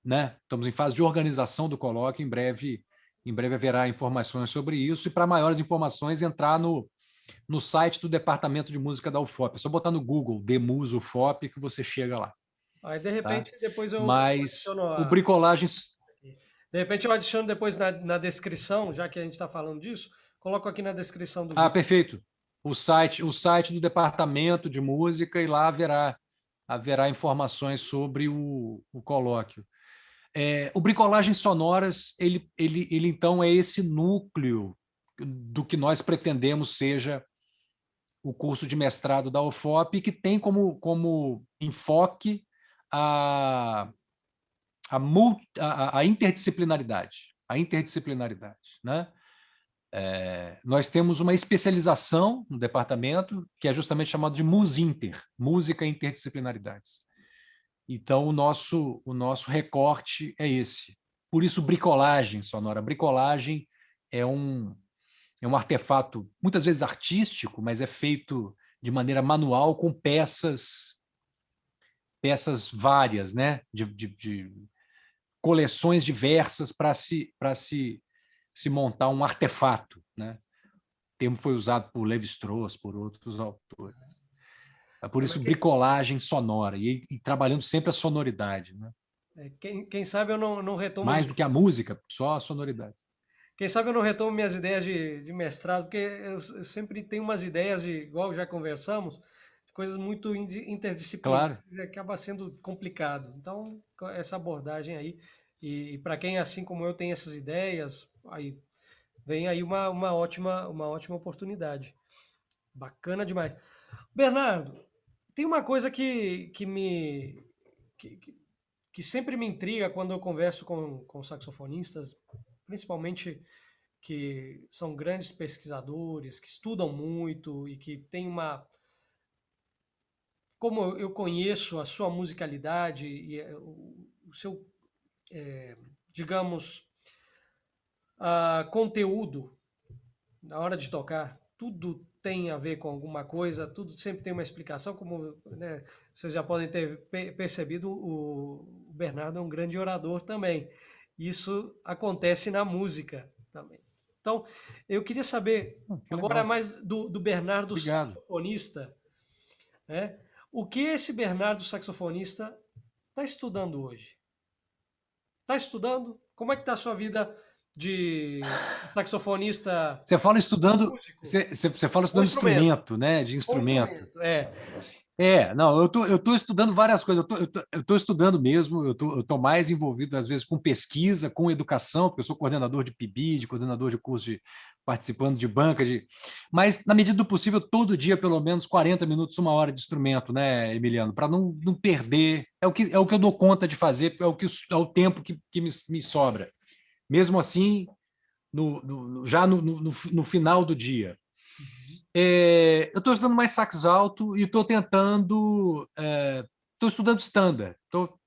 [SPEAKER 2] né? Estamos em fase de organização do colóquio. Em breve haverá informações sobre isso. E para maiores informações, entrar no site do Departamento de Música da UFOP. É só botar no Google Demus UFOP que você chega lá.
[SPEAKER 1] Aí, de
[SPEAKER 2] Tá?
[SPEAKER 1] repente, depois eu
[SPEAKER 2] Mas
[SPEAKER 1] adiciono
[SPEAKER 2] o Bricolagens...
[SPEAKER 1] De repente eu adiciono depois na descrição, já que a gente está falando disso, coloco aqui na descrição do
[SPEAKER 2] Ah,
[SPEAKER 1] vídeo.
[SPEAKER 2] perfeito. O site do Departamento de Música, e lá haverá informações sobre o colóquio. O Bricolagens Sonoras, ele então é esse núcleo do que nós pretendemos seja o curso de mestrado da UFOP, que tem como enfoque a interdisciplinaridade. A interdisciplinaridade, né? Nós temos uma especialização no departamento que é justamente chamado de MusInter, Música e Interdisciplinaridades. Então, o nosso recorte é esse. Por isso, bricolagem sonora. Bricolagem é um artefato, muitas vezes artístico, mas é feito de maneira manual com peças várias, né? de coleções diversas para se montar um artefato, né? O termo foi usado por Levi-Strauss, por outros autores. Por isso, bricolagem sonora, e trabalhando sempre a sonoridade, né?
[SPEAKER 1] Quem sabe eu não retomo...
[SPEAKER 2] Mais do que a música, só a sonoridade.
[SPEAKER 1] Quem sabe eu não retomo minhas ideias de mestrado, porque eu sempre tenho umas ideias, igual já conversamos, de coisas muito interdisciplinares
[SPEAKER 2] Claro,
[SPEAKER 1] e acaba sendo complicado. Então, essa abordagem aí, e para quem, assim como eu, tem essas ideias, aí vem aí uma ótima oportunidade. Bacana demais. Bernardo, tem uma coisa que, que- que sempre me intriga quando eu converso com saxofonistas, principalmente que são grandes pesquisadores, que estudam muito e que têm uma. Como eu conheço a sua musicalidade e o seu, digamos, conteúdo na hora de tocar, tudo tem a ver com alguma coisa, tudo sempre tem uma explicação, como né, vocês já podem ter percebido, o Bernardo é um grande orador também. Isso acontece na música também. Então, eu queria saber,
[SPEAKER 2] que
[SPEAKER 1] agora
[SPEAKER 2] legal.
[SPEAKER 1] mais do Bernardo
[SPEAKER 2] Obrigado.
[SPEAKER 1] saxofonista, né? O que esse Bernardo saxofonista está estudando hoje? Está estudando? Como é que está a sua vida de saxofonista
[SPEAKER 2] Você fala estudando,
[SPEAKER 1] músico?
[SPEAKER 2] você fala
[SPEAKER 1] Com
[SPEAKER 2] estudando
[SPEAKER 1] instrumento.
[SPEAKER 2] instrumento, né? De
[SPEAKER 1] Com
[SPEAKER 2] instrumento.
[SPEAKER 1] instrumento, é.
[SPEAKER 2] Não, eu tô estudando várias coisas, eu tô estudando mesmo, eu tô mais envolvido, às vezes, com pesquisa, com educação, porque eu sou coordenador de PIBID, coordenador de curso de participando de banca, mas, na medida do possível, todo dia, pelo menos 40 minutos, uma hora de instrumento, né, Emiliano? Para não perder, é o que eu dou conta de fazer, é o tempo que me sobra. Mesmo assim, já no final do dia.
[SPEAKER 1] Uhum.
[SPEAKER 2] Eu estou estudando mais sax alto e estou tentando. Estou estudando standard, estou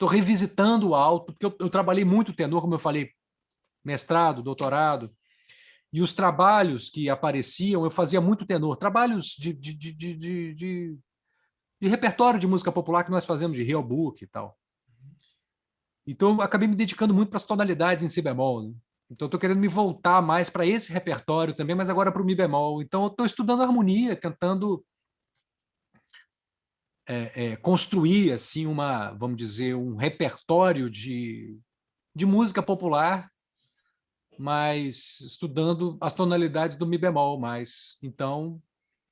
[SPEAKER 2] revisitando o alto, porque eu trabalhei muito tenor, como eu falei, mestrado, doutorado, e os trabalhos que apareciam, eu fazia muito tenor, trabalhos de repertório de música popular que nós fazemos, de real book e tal. Então, eu acabei me dedicando muito para as tonalidades em si bemol, né? Então, estou querendo me voltar mais para esse repertório também, mas agora para o mi bemol. Então, eu estou estudando harmonia, tentando construir assim vamos dizer, um repertório de música popular, mas estudando as tonalidades do mi bemol mais. Então,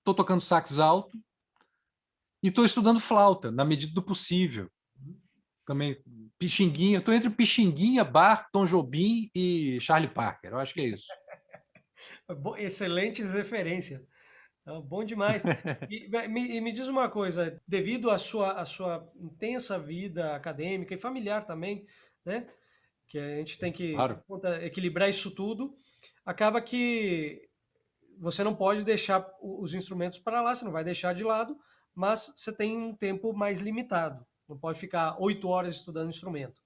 [SPEAKER 2] estou tocando sax alto e estou estudando flauta na medida do possível. Também Pixinguinha, estou entre Pixinguinha, Bach, Tom Jobim e Charlie Parker. Eu acho que é isso.
[SPEAKER 1] Excelentes referências. Bom demais. E me diz uma coisa, devido à sua intensa vida acadêmica e familiar também, né? Que a gente tem que
[SPEAKER 2] Claro.
[SPEAKER 1] equilibrar isso tudo, acaba que você não pode deixar os instrumentos para lá, você não vai deixar de lado, mas você tem um tempo mais limitado. Não pode ficar 8 horas estudando instrumento,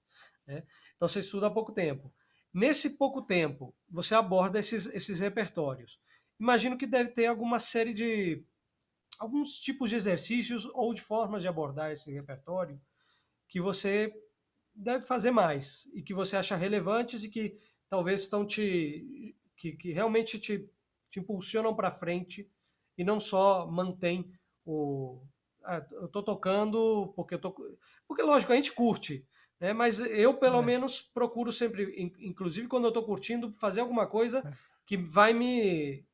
[SPEAKER 1] né? Então você estuda há pouco tempo. Nesse pouco tempo, você aborda esses repertórios. Imagino que deve ter alguma série de alguns tipos de exercícios ou de formas de abordar esse repertório que você deve fazer mais e que você acha relevantes e que talvez estão que realmente te impulsionam para frente e não só mantém eu estou tocando porque lógico a gente curte, né? Mas eu pelo
[SPEAKER 2] É,
[SPEAKER 1] menos procuro sempre, inclusive quando eu estou curtindo, fazer alguma coisa que vai me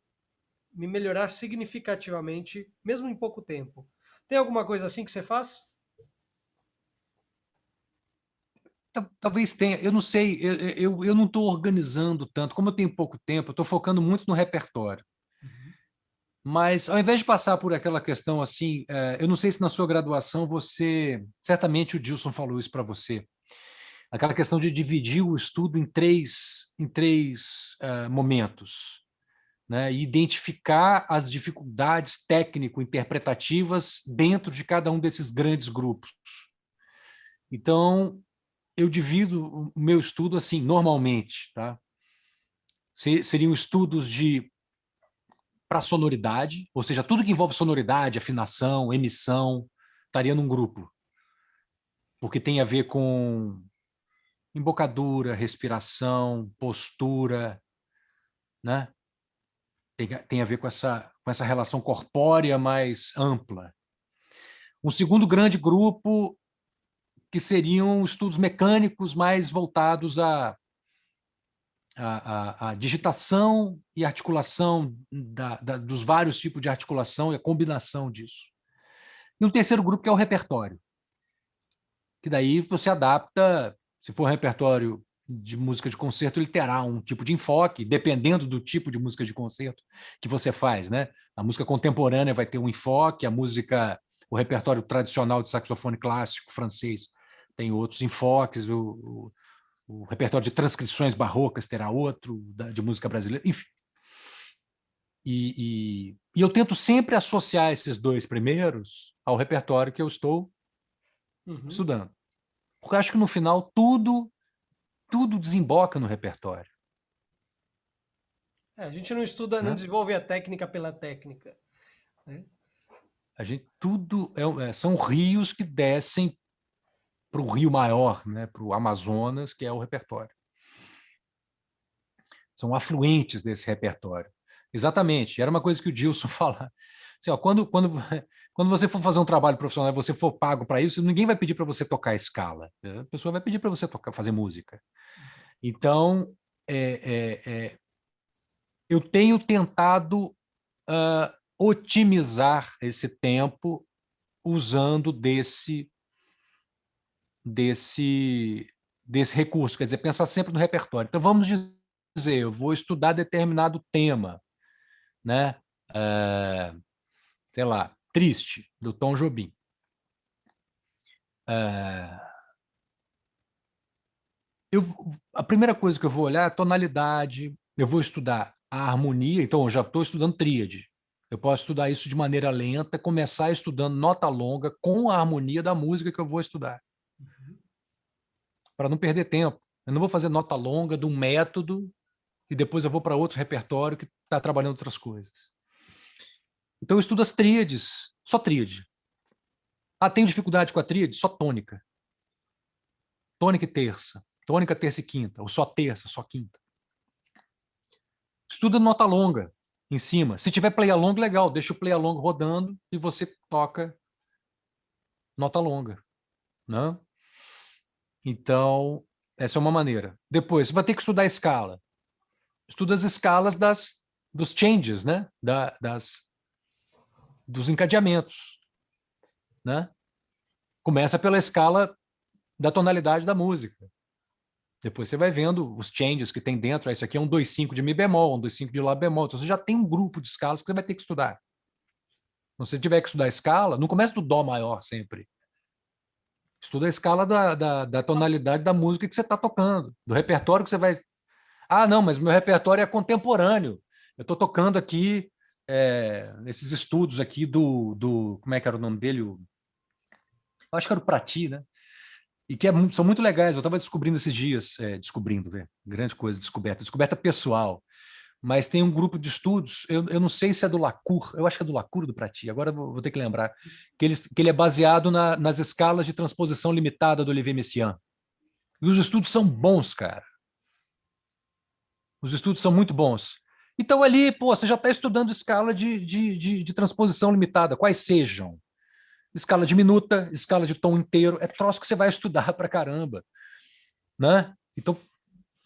[SPEAKER 1] melhorar significativamente, mesmo em pouco tempo. Tem alguma coisa assim que você faz?
[SPEAKER 2] talvez tenha, eu não sei, eu não estou organizando tanto, como eu tenho pouco tempo, eu estou focando muito no repertório.
[SPEAKER 1] Uhum.
[SPEAKER 2] Mas, ao invés de passar por aquela questão assim, eu não sei se na sua graduação certamente o Dilson falou isso para você, aquela questão de dividir o estudo em três momentos, né? E identificar as dificuldades técnico-interpretativas dentro de cada um desses grandes grupos. Então, eu divido o meu estudo assim, normalmente, tá? Seriam estudos para sonoridade, ou seja, tudo que envolve sonoridade, afinação, emissão, estaria num grupo, porque tem a ver com embocadura, respiração, postura, né? Tem a ver com essa relação corpórea mais ampla. Um segundo grande grupo que seriam estudos mecânicos mais voltados a digitação e articulação dos vários tipos de articulação e a combinação disso. E um terceiro grupo que é o repertório, que daí você adapta, se for um repertório de música de concerto, ele terá um tipo de enfoque, dependendo do tipo de música de concerto que você faz, né? A música contemporânea vai ter um enfoque, o repertório tradicional de saxofone clássico francês tem outros enfoques, o repertório de transcrições barrocas terá outro, de música brasileira, enfim. E eu tento sempre associar esses dois primeiros ao repertório que eu estou estudando. Porque eu acho que, no final, tudo desemboca no repertório.
[SPEAKER 1] A gente não estuda, não
[SPEAKER 2] Né?
[SPEAKER 1] desenvolve a técnica pela técnica, né?
[SPEAKER 2] Tudo são rios que descem para o rio maior, né? Para o Amazonas, que é o repertório. São afluentes desse repertório. Exatamente. Era uma coisa que o Dilson falava. Assim, ó, quando você for fazer um trabalho profissional e você for pago para isso, ninguém vai pedir para você tocar escala. A pessoa vai pedir para você fazer música. Então, eu tenho tentado otimizar esse tempo usando desse recurso, quer dizer, pensar sempre no repertório. Então, vamos dizer, eu vou estudar determinado tema, né? Sei lá, Triste, do Tom Jobim. A primeira coisa que eu vou olhar é a tonalidade, eu vou estudar a harmonia, então eu já estou estudando tríade. Eu posso estudar isso de maneira lenta, começar estudando nota longa com a harmonia da música que eu vou estudar. Para não perder tempo. Eu não vou fazer nota longa de um método e depois eu vou para outro repertório que está trabalhando outras coisas. Então eu estudo as tríades, só tríade. Tenho dificuldade com a tríade? Só tônica. Tônica e terça. Tônica, terça e quinta. Ou só terça, só quinta. Estuda nota longa em cima. Se tiver play along, legal. Deixa o play along rodando e você toca nota longa. Né? Então, essa é uma maneira. Depois, você vai ter que estudar a escala. Estuda as escalas dos changes, né? Dos encadeamentos. Né? Começa pela escala da tonalidade da música. Depois você vai vendo os changes que tem dentro. Isso aqui é um 2,5 de Mi bemol, um 2,5 de Lá bemol. Então você já tem um grupo de escalas que você vai ter que estudar. Se você tiver que estudar a escala, não começa do Dó maior sempre. Estuda a escala da tonalidade da música que você está tocando, do repertório que você vai. Não, mas meu repertório é contemporâneo. Eu estou tocando aqui nesses estudos aqui do. Como é que era o nome dele? Acho que era o Prati, né? E que são muito legais. Eu estava descobrindo esses dias, grande coisa, descoberta pessoal. Mas tem um grupo de estudos, eu não sei se é do Lacour, eu acho que é do Lacour do Prati, agora vou ter que lembrar, que ele é baseado nas escalas de transposição limitada do Olivier Messiaen. E os estudos são bons, cara. Os estudos são muito bons. Então ali, você já está estudando escala de transposição limitada, quais sejam. Escala diminuta, escala de tom inteiro, é troço que você vai estudar pra caramba. Né? Então,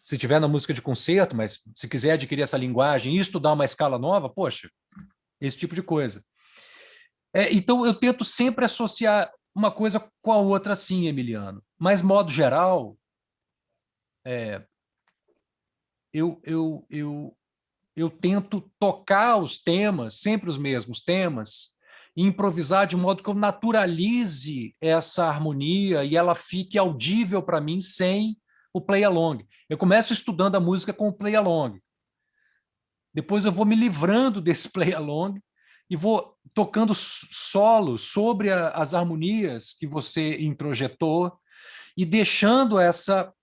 [SPEAKER 2] se tiver na música de concerto, mas se quiser adquirir essa linguagem e estudar uma escala nova, poxa, esse tipo de coisa. Então, eu tento sempre associar uma coisa com a outra assim, Emiliano. Mas, modo geral, eu tento tocar os temas, sempre os mesmos temas, e improvisar de modo que eu naturalize essa harmonia e ela fique audível para mim sem o play along. Eu começo estudando a música com o play along. Depois eu vou me livrando desse play along e vou tocando solo sobre as harmonias que você introjetou e deixando essa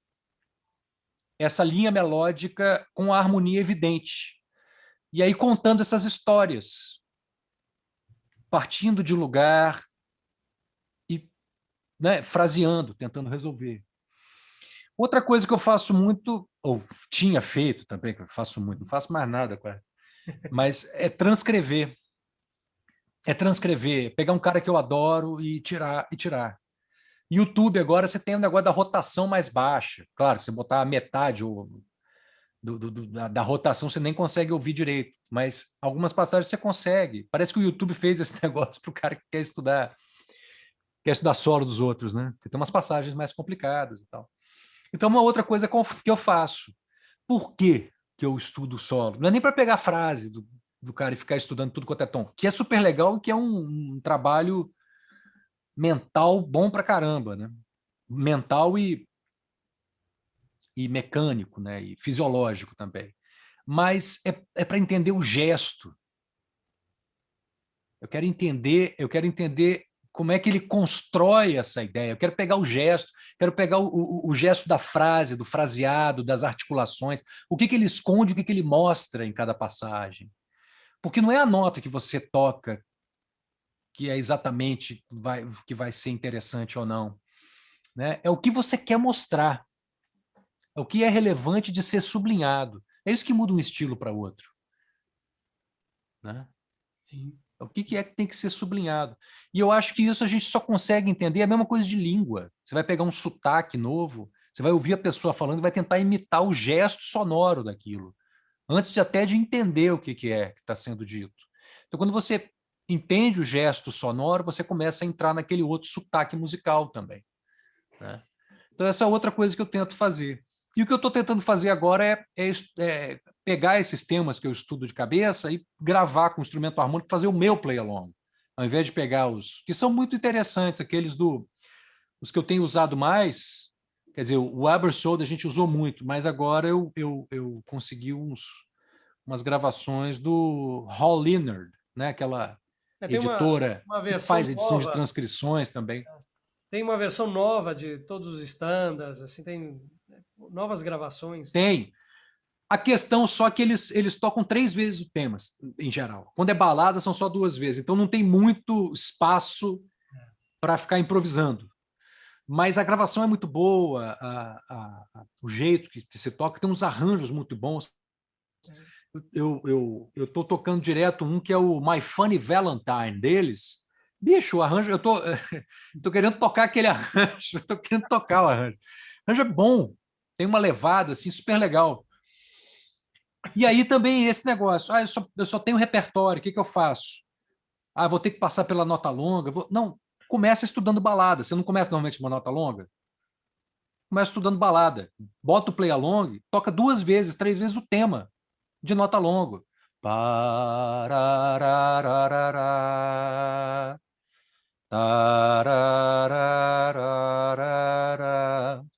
[SPEAKER 2] linha melódica com a harmonia evidente. E aí contando essas histórias, partindo de lugar e, né, fraseando, tentando resolver. Outra coisa que eu faço muito, ou tinha feito também, que eu faço muito, não faço mais nada, mas é transcrever. Pegar um cara que eu adoro e tirar. YouTube agora você tem um negócio da rotação mais baixa. Claro, que você botar a metade, ou da rotação você nem consegue ouvir direito, mas algumas passagens você consegue. Parece que o YouTube fez esse negócio para o cara que quer estudar solo dos outros, né? Tem umas passagens mais complicadas e tal. Então, uma outra coisa que eu faço. Por que eu estudo solo? Não é nem para pegar a frase do cara e ficar estudando tudo quanto é tom, que é super legal e que é um trabalho mental bom pra caramba, né? Mental e mecânico, né? E fisiológico também. Mas é para entender o gesto. Eu quero entender como é que ele constrói essa ideia. Eu quero pegar o gesto, quero pegar o gesto da frase, do fraseado, das articulações, o que ele esconde, o que ele mostra em cada passagem. Porque não é a nota que você toca que é exatamente que vai ser interessante ou não, né? É o que você quer mostrar, é o que é relevante de ser sublinhado. É isso que muda um estilo para outro, né?
[SPEAKER 1] Sim.
[SPEAKER 2] O que é que tem que ser sublinhado? E eu acho que isso a gente só consegue entender, é a mesma coisa de língua. Você vai pegar um sotaque novo, você vai ouvir a pessoa falando e vai tentar imitar o gesto sonoro daquilo, antes de até de entender o que é que está sendo dito. Então, quando você entende o gesto sonoro, você começa a entrar naquele outro sotaque musical também, né? Então, essa é outra coisa que eu tento fazer. E o que eu estou tentando fazer agora é pegar esses temas que eu estudo de cabeça e gravar com o instrumento harmônico, fazer o meu play-along, ao invés de pegar os que são muito interessantes, os que eu tenho usado mais. Quer dizer, o Abersold a gente usou muito, mas agora eu consegui umas gravações do Hal Leonard, né? Aquela
[SPEAKER 1] Tem
[SPEAKER 2] editora
[SPEAKER 1] uma
[SPEAKER 2] que
[SPEAKER 1] versão
[SPEAKER 2] faz edição de
[SPEAKER 1] nova.
[SPEAKER 2] transcrições também.
[SPEAKER 1] Tem uma versão nova de todos os standards, assim, tem novas gravações.
[SPEAKER 2] Tem. A questão só que eles tocam 3 vezes o tema, em geral. Quando é balada, são só 2 vezes. Então não tem muito espaço para ficar improvisando. Mas a gravação é muito boa, o jeito que se toca, tem uns arranjos muito bons. Eu estou tocando direto um que é o My Funny Valentine deles. Bicho, o arranjo, eu tô querendo tocar aquele arranjo, estou querendo tocar o arranjo. O arranjo é bom, tem uma levada assim, super legal. E aí também esse negócio, eu só tenho repertório, o que eu faço? Vou ter que passar pela nota longa? Não, começa estudando balada. Você não começa normalmente uma nota longa? Começa estudando balada. Bota o play along, toca 2 vezes, 3 vezes o tema de nota longa.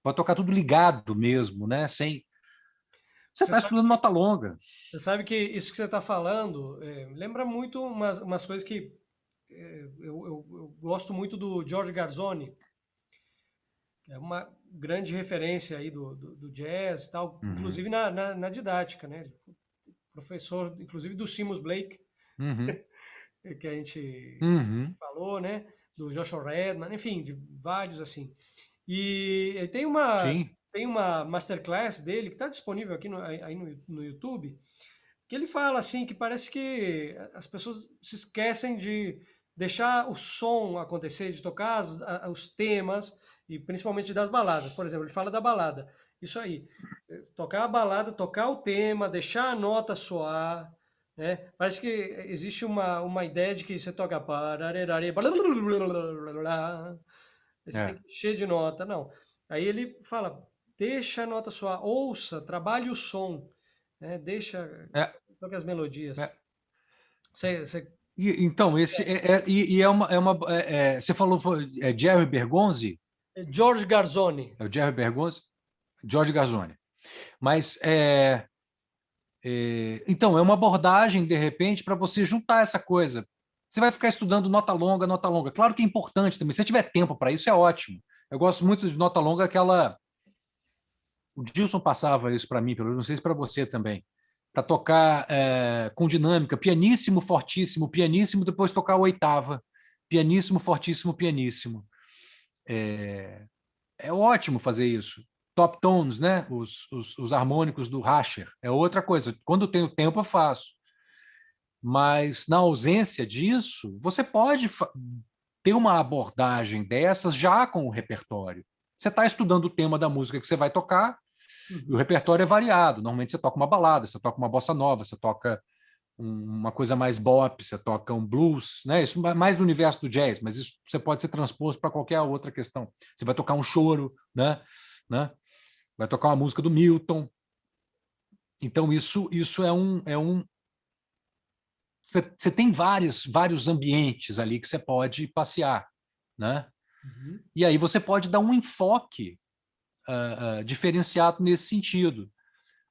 [SPEAKER 2] Pode tocar tudo ligado mesmo, né? Você está estudando nota longa.
[SPEAKER 1] Você sabe que isso que você está falando lembra muito umas coisas que eu gosto muito do George Garzoni, que é uma grande referência aí do jazz e tal, inclusive na didática, né? Professor, inclusive do Seamus Blake, que a gente falou, né? Do Joshua Redman, enfim, de vários assim. E
[SPEAKER 2] Sim.
[SPEAKER 1] tem uma masterclass dele que está disponível aqui aí no YouTube, que ele fala assim que parece que as pessoas se esquecem de deixar o som acontecer, de tocar os temas e principalmente das baladas. Por exemplo, ele fala da balada. Isso aí, tocar a balada, tocar o tema, deixar a nota soar, né? Parece que existe uma ideia de que você toca aí você tem que encher de nota. Não. Aí ele fala, deixa a nota soar, ouça, trabalhe o som, né? Toque as melodias. Você
[SPEAKER 2] Então, esse você falou Jerry Bergonzi?
[SPEAKER 1] George Garzoni.
[SPEAKER 2] É o Jerry Bergonzi? George Garzoni. Mas então, é uma abordagem, de repente, para você juntar essa coisa. Você vai ficar estudando nota longa, nota longa. Claro que é importante também. Se você tiver tempo para isso, é ótimo. Eu gosto muito de nota longa, o Gilson passava isso para mim, não sei se para você também, para tocar com dinâmica, pianíssimo, fortíssimo, pianíssimo, depois tocar a oitava, pianíssimo, fortíssimo, pianíssimo. É ótimo fazer isso. Top tones, né? Os harmônicos do Rascher. É outra coisa. Quando eu tenho tempo, eu faço. Mas, na ausência disso, você pode ter uma abordagem dessas já com o repertório. Você está estudando o tema da música que você vai tocar, E o repertório é variado. Normalmente você toca uma balada, você toca uma bossa nova, você toca uma coisa mais bop, você toca um blues, né? Isso mais no universo do jazz, mas isso você pode ser transposto para qualquer outra questão. Você vai tocar um choro, né? Vai tocar uma música do Milton. Então isso é um você tem vários ambientes ali que você pode passear, né?
[SPEAKER 1] Uhum.
[SPEAKER 2] E aí você pode dar um enfoque diferenciado nesse sentido.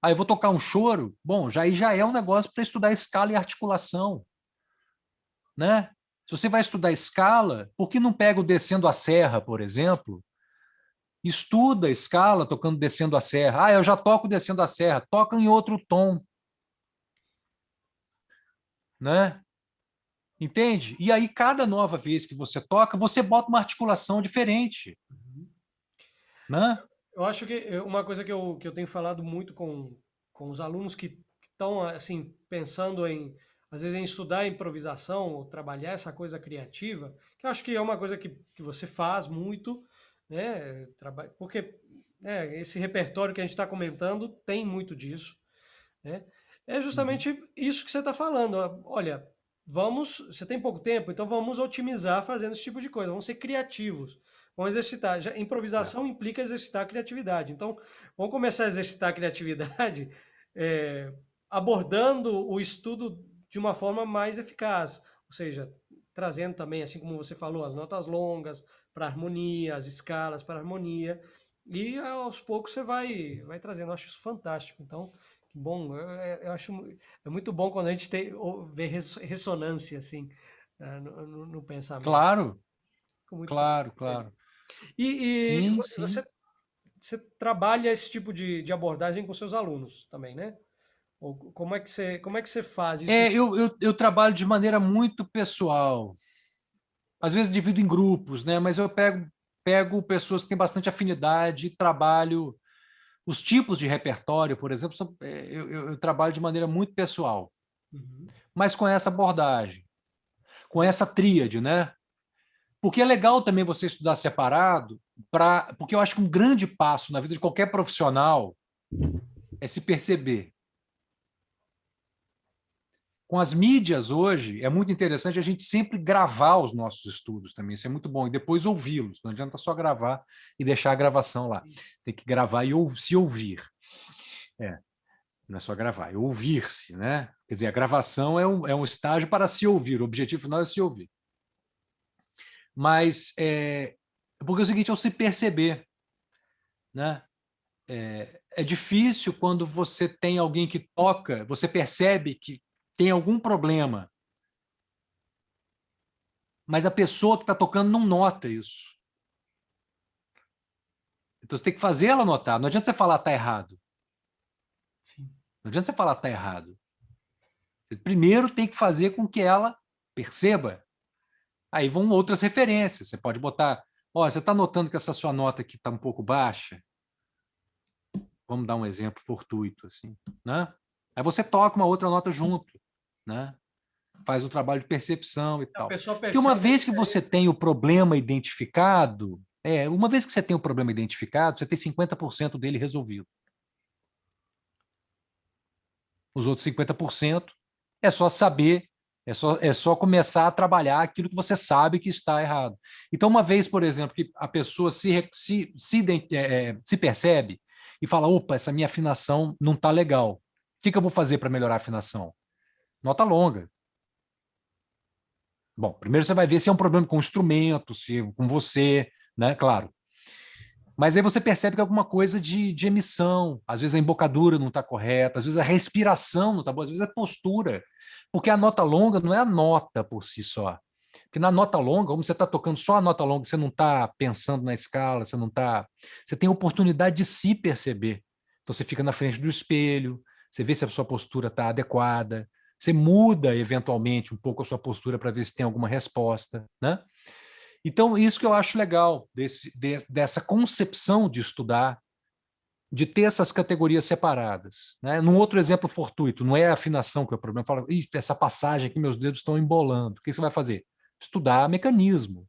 [SPEAKER 2] Aí eu vou tocar um choro, bom, já é um negócio para estudar escala e articulação, né? Se você vai estudar escala, por que não pega o Descendo a Serra, por exemplo? Estuda a escala tocando Descendo a Serra. Ah, eu já toco Descendo a Serra, toca em outro tom, né? Entende? E aí, cada nova vez que você toca, você bota uma articulação diferente,
[SPEAKER 1] Uhum.
[SPEAKER 2] né?
[SPEAKER 1] Eu acho que uma coisa que eu tenho falado muito com os alunos que estão assim pensando em às vezes em estudar improvisação ou trabalhar essa coisa criativa, que eu acho que é uma coisa que você faz muito, né? Porque né, esse repertório que a gente está comentando tem muito disso, né? É
[SPEAKER 2] Uhum.
[SPEAKER 1] justamente isso que você está falando. Olha, você tem pouco tempo, então vamos otimizar fazendo esse tipo de coisa. Vamos ser criativos. Vamos exercitar.
[SPEAKER 2] É.
[SPEAKER 1] Improvisação implica exercitar a criatividade. Então, vamos começar a exercitar a criatividade é, abordando o estudo de uma forma mais eficaz. Ou seja, trazendo também, assim como você falou, as notas longas para harmonia, as escalas para harmonia. E aos poucos você vai trazendo. Eu acho isso fantástico. Então, que bom. Eu acho é muito bom quando a gente vê ressonância assim no pensamento.
[SPEAKER 2] Claro,
[SPEAKER 1] Fico muito
[SPEAKER 2] claro,
[SPEAKER 1] feliz.
[SPEAKER 2] claro.
[SPEAKER 1] E
[SPEAKER 2] Sim,
[SPEAKER 1] você,
[SPEAKER 2] sim.
[SPEAKER 1] você trabalha esse tipo de abordagem com seus alunos também, né? Ou como é que você faz isso?
[SPEAKER 2] Eu trabalho de maneira muito pessoal. Às vezes divido em grupos, né? Mas eu pego pessoas que têm bastante afinidade e trabalho os tipos de repertório, por exemplo, eu trabalho de maneira muito pessoal,
[SPEAKER 1] Uhum,
[SPEAKER 2] mas com essa abordagem, com essa tríade, né? Porque é legal também você estudar separado, porque eu acho que um grande passo na vida de qualquer profissional é se perceber. Com as mídias hoje, é muito interessante a gente sempre gravar os nossos estudos também, isso é muito bom, e depois ouvi-los. Não adianta só gravar e deixar a gravação lá. Tem que gravar e se ouvir. É, não é só gravar, é ouvir-se, né? Quer dizer, a gravação é um estágio para se ouvir, o objetivo final é se ouvir. Mas porque é o seguinte, é o se perceber, né? É difícil quando você tem alguém que toca, você percebe que tem algum problema, mas a pessoa que está tocando não nota isso. Então você tem que fazer ela notar. Não adianta você falar tá errado.
[SPEAKER 1] sim.
[SPEAKER 2] Não adianta você falar tá errado. Você primeiro tem que fazer com que ela perceba. Aí vão outras referências. Você pode botar, ó, você está notando que essa sua nota aqui está um pouco baixa? Vamos dar um exemplo fortuito assim, né? Aí você toca uma outra nota junto, né? Faz um trabalho de percepção e
[SPEAKER 1] A
[SPEAKER 2] tal.
[SPEAKER 1] pessoa
[SPEAKER 2] Porque uma
[SPEAKER 1] percebe a
[SPEAKER 2] vez que você
[SPEAKER 1] diferença.
[SPEAKER 2] tem o problema identificado, uma vez que você tem o problema identificado, você tem 50% dele resolvido. Os outros 50% é só saber, é só começar a trabalhar aquilo que você sabe que está errado. Então, uma vez, por exemplo, que a pessoa se percebe e fala, opa, essa minha afinação não está legal. O que eu vou fazer para melhorar a afinação? Nota longa. Bom, primeiro você vai ver se é um problema com o instrumento, se com você, né? Claro. Mas aí você percebe que é alguma coisa de emissão. Às vezes a embocadura não está correta, às vezes a respiração não está boa, às vezes é postura. Porque a nota longa não é a nota por si só. Porque na nota longa, como você está tocando só a nota longa, você não está pensando na escala, você não está. Você tem oportunidade de se perceber. Então você fica na frente do espelho, você vê se a sua postura está adequada, você muda eventualmente um pouco a sua postura para ver se tem alguma resposta, né? Então, isso que eu acho legal dessa concepção de estudar, de ter essas categorias separadas. Né? Num outro exemplo fortuito, não é a afinação que é o problema. Fala, essa passagem aqui, meus dedos estão embolando. O que você vai fazer? Estudar mecanismo.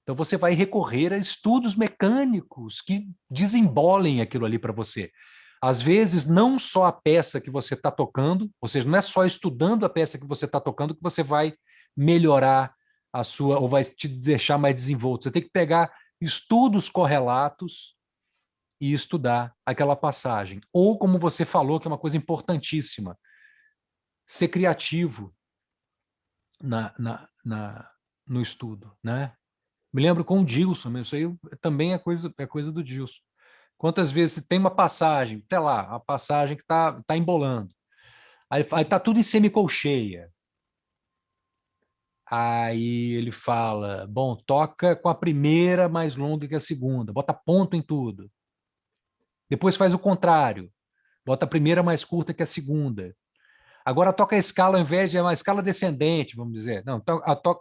[SPEAKER 2] Então, você vai recorrer a estudos mecânicos que desembolem aquilo ali para você. Às vezes, não só a peça que você está tocando, ou seja, não é só estudando a peça que você está tocando que você vai melhorar a sua, ou vai te deixar mais desenvolto. Você tem que pegar estudos correlatos e estudar aquela passagem. Ou, como você falou, que é uma coisa importantíssima, ser criativo no estudo, né? Me lembro com o Dilson, isso aí também é coisa do Dilson. Quantas vezes você tem uma passagem, até lá, a passagem que tá embolando. Aí tá tudo em semicolcheia. Aí ele fala, bom, toca com a primeira mais longa que a segunda, bota ponto em tudo. Depois faz o contrário, bota a primeira mais curta que a segunda. Agora toca a escala ao invés de uma escala descendente, vamos dizer. Não,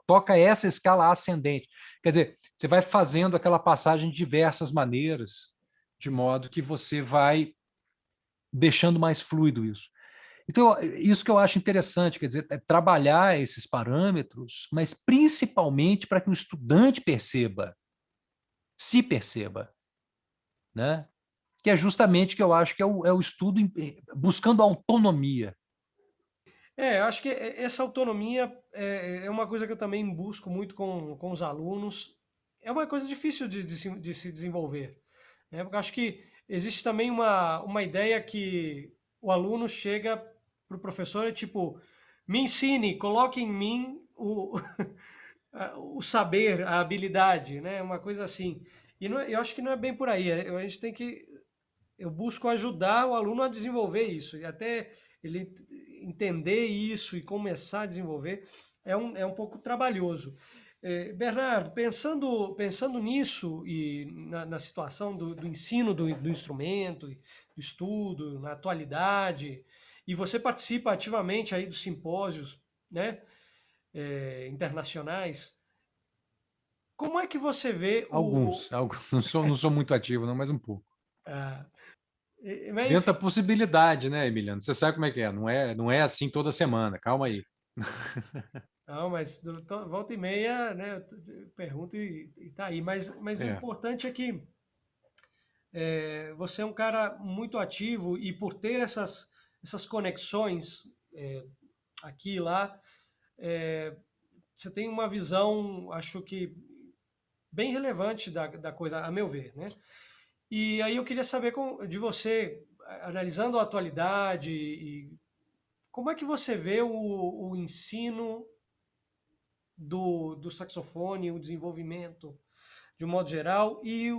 [SPEAKER 2] toca essa escala ascendente. Quer dizer, você vai fazendo aquela passagem de diversas maneiras, de modo que você vai deixando mais fluido isso. Então, isso que eu acho interessante, quer dizer, é trabalhar esses parâmetros, mas principalmente para que o estudante perceba, se perceba, né? Que é justamente que eu acho que é o estudo buscando autonomia.
[SPEAKER 1] Eu acho que essa autonomia é uma coisa que eu também busco muito com os alunos. É uma coisa difícil de se desenvolver, né? Porque eu acho que existe também uma ideia que o aluno chega para o professor e tipo, me ensine, coloque em mim o saber, a habilidade, né? Uma coisa assim. E eu acho que não é bem por aí. A gente tem que eu busco ajudar o aluno a desenvolver isso, e até ele entender isso e começar a desenvolver é um pouco trabalhoso. Bernardo, pensando nisso e na situação do ensino do instrumento, do estudo, na atualidade, e você participa ativamente aí dos simpósios, né, internacionais, como é que você vê
[SPEAKER 2] Alguns. Não sou muito ativo, não, mas um pouco.
[SPEAKER 1] a,
[SPEAKER 2] Dentro
[SPEAKER 1] enfim,
[SPEAKER 2] da possibilidade, né, Emiliano? Você sabe como é que é, não é assim toda semana, calma aí.
[SPEAKER 1] não, mas volta e meia, né, eu pergunto e tá aí. Mas o
[SPEAKER 2] É.
[SPEAKER 1] importante é que você é um cara muito ativo e por ter essas conexões aqui e lá, é, você tem uma visão, acho que bem relevante da coisa, a meu ver, né? E aí eu queria saber de você, analisando a atualidade, e como é que você vê o ensino do saxofone, o desenvolvimento de um modo geral, e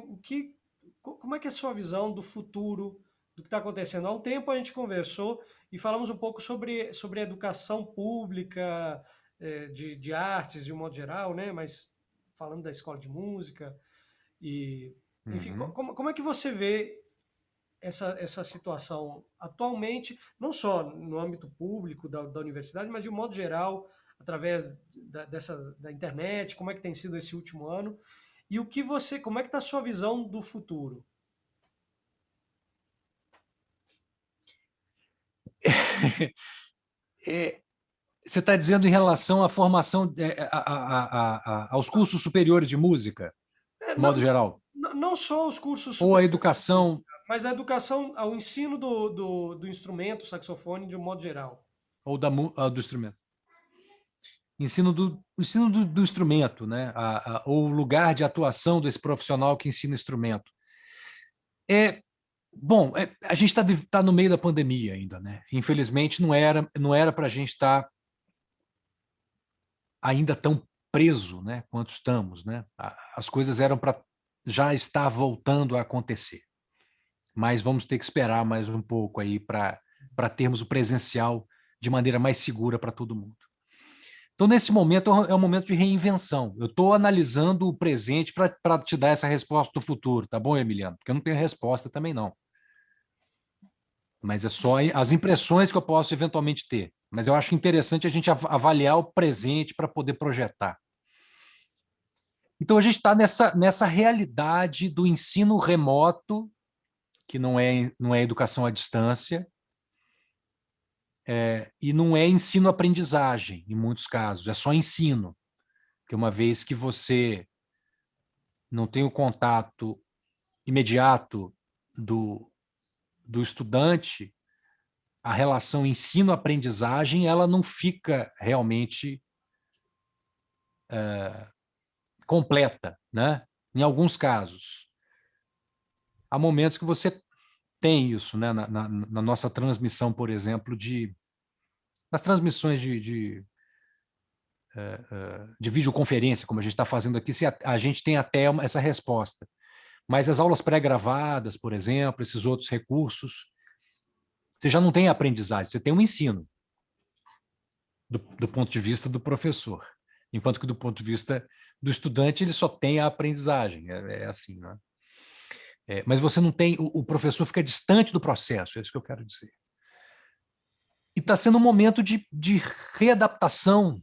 [SPEAKER 1] como é que é a sua visão do futuro, do que está acontecendo? Há um tempo a gente conversou e falamos um pouco sobre a educação pública, de artes de um modo geral, né? Mas falando da escola de música e, enfim,
[SPEAKER 2] Uhum.
[SPEAKER 1] como é que você vê essa situação atualmente, não só no âmbito público da universidade, mas de um modo geral, através da internet, como é que tem sido esse último ano, e como é que está a sua visão do futuro?
[SPEAKER 2] É, você está dizendo em relação à formação, aos cursos superiores de música, de
[SPEAKER 1] Não,
[SPEAKER 2] modo geral,
[SPEAKER 1] não só os cursos
[SPEAKER 2] ou a
[SPEAKER 1] superiores,
[SPEAKER 2] educação,
[SPEAKER 1] mas a educação, ao ensino do instrumento, saxofone, de um modo geral.
[SPEAKER 2] ou do instrumento. Ensino do instrumento, né? Ou o lugar de atuação desse profissional que ensina instrumento. Bom, a gente está no meio da pandemia ainda, né? Infelizmente, não era para a gente estar ainda tão preso, né, quanto estamos, né? As coisas eram para já estar voltando a acontecer, mas vamos ter que esperar mais um pouco aí para termos o presencial de maneira mais segura para todo mundo. Então, nesse momento, é um momento de reinvenção. Eu estou analisando o presente para te dar essa resposta do futuro, tá bom, Emiliano? Porque eu não tenho resposta também, não. Mas é só as impressões que eu posso eventualmente ter. Mas eu acho interessante a gente avaliar o presente para poder projetar. Então, a gente está nessa realidade do ensino remoto, que não é educação à distância, e não é ensino-aprendizagem, em muitos casos, é só ensino. Porque uma vez que você não tem o contato imediato do estudante, a relação ensino-aprendizagem ela não fica realmente completa, né? Em alguns casos. Há momentos que você tem isso, né? Na nossa transmissão, por exemplo, nas transmissões de videoconferência, como a gente está fazendo aqui, a gente tem até essa resposta. Mas as aulas pré-gravadas, por exemplo, esses outros recursos, você já não tem aprendizagem, você tem um ensino do ponto de vista do professor. Enquanto que do ponto de vista do estudante, ele só tem a aprendizagem. É assim, né? Mas você não tem... O professor fica distante do processo, é isso que eu quero dizer. E está sendo um momento de readaptação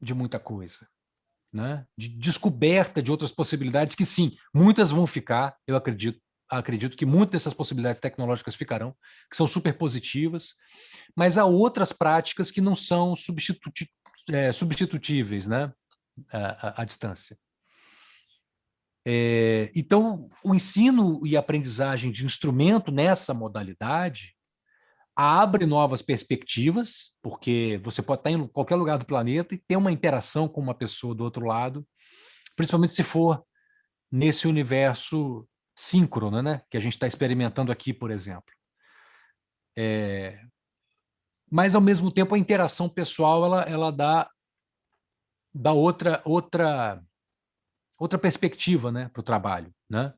[SPEAKER 2] de muita coisa, né? De descoberta de outras possibilidades que, sim, muitas vão ficar, eu acredito que muitas dessas possibilidades tecnológicas ficarão, que são super positivas, mas há outras práticas que não são substitutíveis, né? À distância. Então, o ensino e aprendizagem de instrumento nessa modalidade abre novas perspectivas, porque você pode estar em qualquer lugar do planeta e ter uma interação com uma pessoa do outro lado, principalmente se for nesse universo síncrono, né? Que a gente está experimentando aqui, por exemplo. Mas, ao mesmo tempo, a interação pessoal ela dá outra perspectiva, né, para o trabalho, né?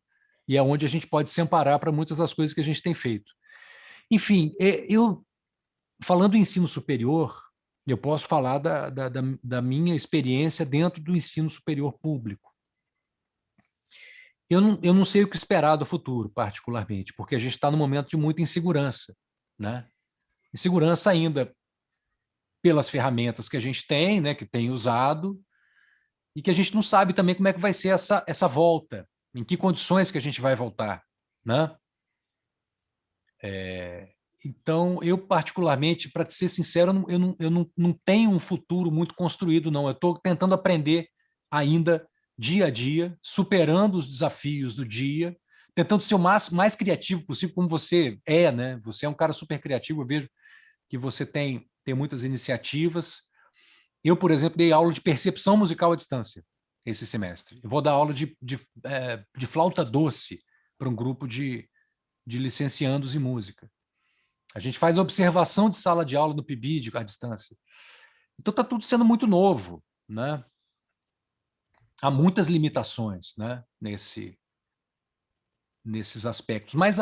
[SPEAKER 2] E é onde a gente pode se amparar para muitas das coisas que a gente tem feito. Enfim, eu falando em ensino superior, eu posso falar da minha experiência dentro do ensino superior público. Eu não sei o que esperar do futuro, particularmente, porque a gente está num momento de muita insegurança, né? Insegurança ainda pelas ferramentas que a gente tem, né, que tem usado, e que a gente não sabe também como é que vai ser essa volta, em que condições que a gente vai voltar, né? Então, eu particularmente, para te ser sincero, eu não tenho um futuro muito construído, não. Eu estou tentando aprender ainda dia a dia, superando os desafios do dia, tentando ser o mais criativo possível, como você é, né? Você é um cara super criativo, eu vejo que você tem muitas iniciativas. Eu, por exemplo, dei aula de percepção musical à distância esse semestre. Eu vou dar aula de flauta doce para um grupo de licenciandos em música. A gente faz observação de sala de aula no PIBID à distância. Então está tudo sendo muito novo, né? Há muitas limitações, né, nesses aspectos. Mas,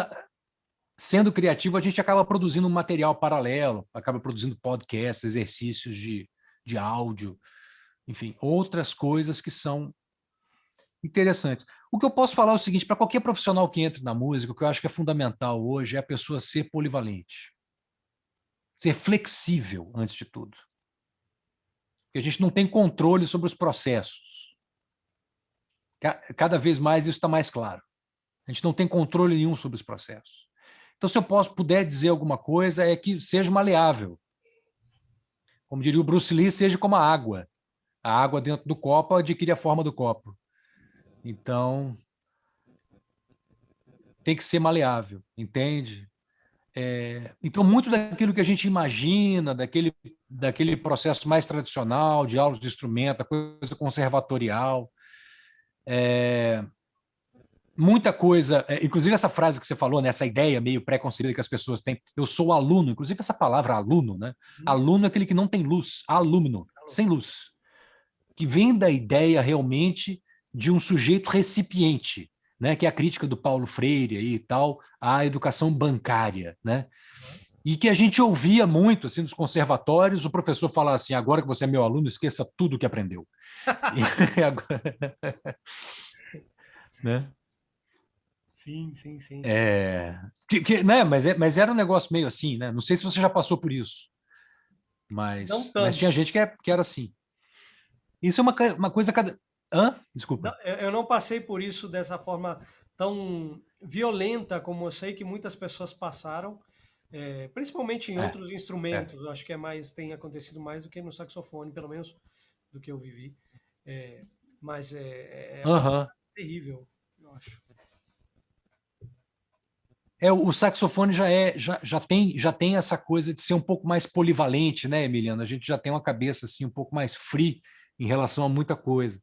[SPEAKER 2] sendo criativo, a gente acaba produzindo um material paralelo, acaba produzindo podcasts, exercícios de áudio, enfim, outras coisas que são interessantes. O que eu posso falar é o seguinte, para qualquer profissional que entre na música, o que eu acho que é fundamental hoje é a pessoa ser polivalente, ser flexível, antes de tudo. Porque a gente não tem controle sobre os processos. Cada vez mais isso está mais claro. A gente não tem controle nenhum sobre os processos. Então, se eu puder dizer alguma coisa, é que seja maleável. Como diria o Bruce Lee, seja como a água. A água dentro do copo adquire a forma do copo. Então, tem que ser maleável, entende? Então, muito daquilo que a gente imagina, daquele processo mais tradicional, de aulas de instrumento, a coisa conservatorial, muita coisa, inclusive essa frase que você falou, né, essa ideia meio pré-concebida que as pessoas têm, eu sou aluno, inclusive essa palavra aluno, né? Aluno é aquele que não tem luz, alumno, sem luz, que vem da ideia realmente de um sujeito recipiente, né, que é a crítica do Paulo Freire aí e tal, à educação bancária, né? E que a gente ouvia muito assim nos conservatórios, o professor falar assim: agora que você é meu aluno, esqueça tudo que aprendeu. E agora, né?
[SPEAKER 1] Sim, sim, sim.
[SPEAKER 2] Né? Mas era um negócio meio assim, né? Não sei se você já passou por isso,
[SPEAKER 1] Não
[SPEAKER 2] mas
[SPEAKER 1] tanto.
[SPEAKER 2] tinha gente que era assim. Isso é uma coisa cada. Hã?
[SPEAKER 1] Não,
[SPEAKER 2] Desculpa.
[SPEAKER 1] eu não passei por isso dessa forma tão violenta como eu sei que muitas pessoas passaram, principalmente em
[SPEAKER 2] É,
[SPEAKER 1] outros
[SPEAKER 2] é.
[SPEAKER 1] instrumentos. Eu acho que tem acontecido mais do que no saxofone, pelo menos do que eu vivi. É, mas é uma
[SPEAKER 2] Aham.
[SPEAKER 1] terrível, eu acho.
[SPEAKER 2] O saxofone já tem essa coisa de ser um pouco mais polivalente, né, Emiliano? A gente já tem uma cabeça assim um pouco mais free em relação a muita coisa.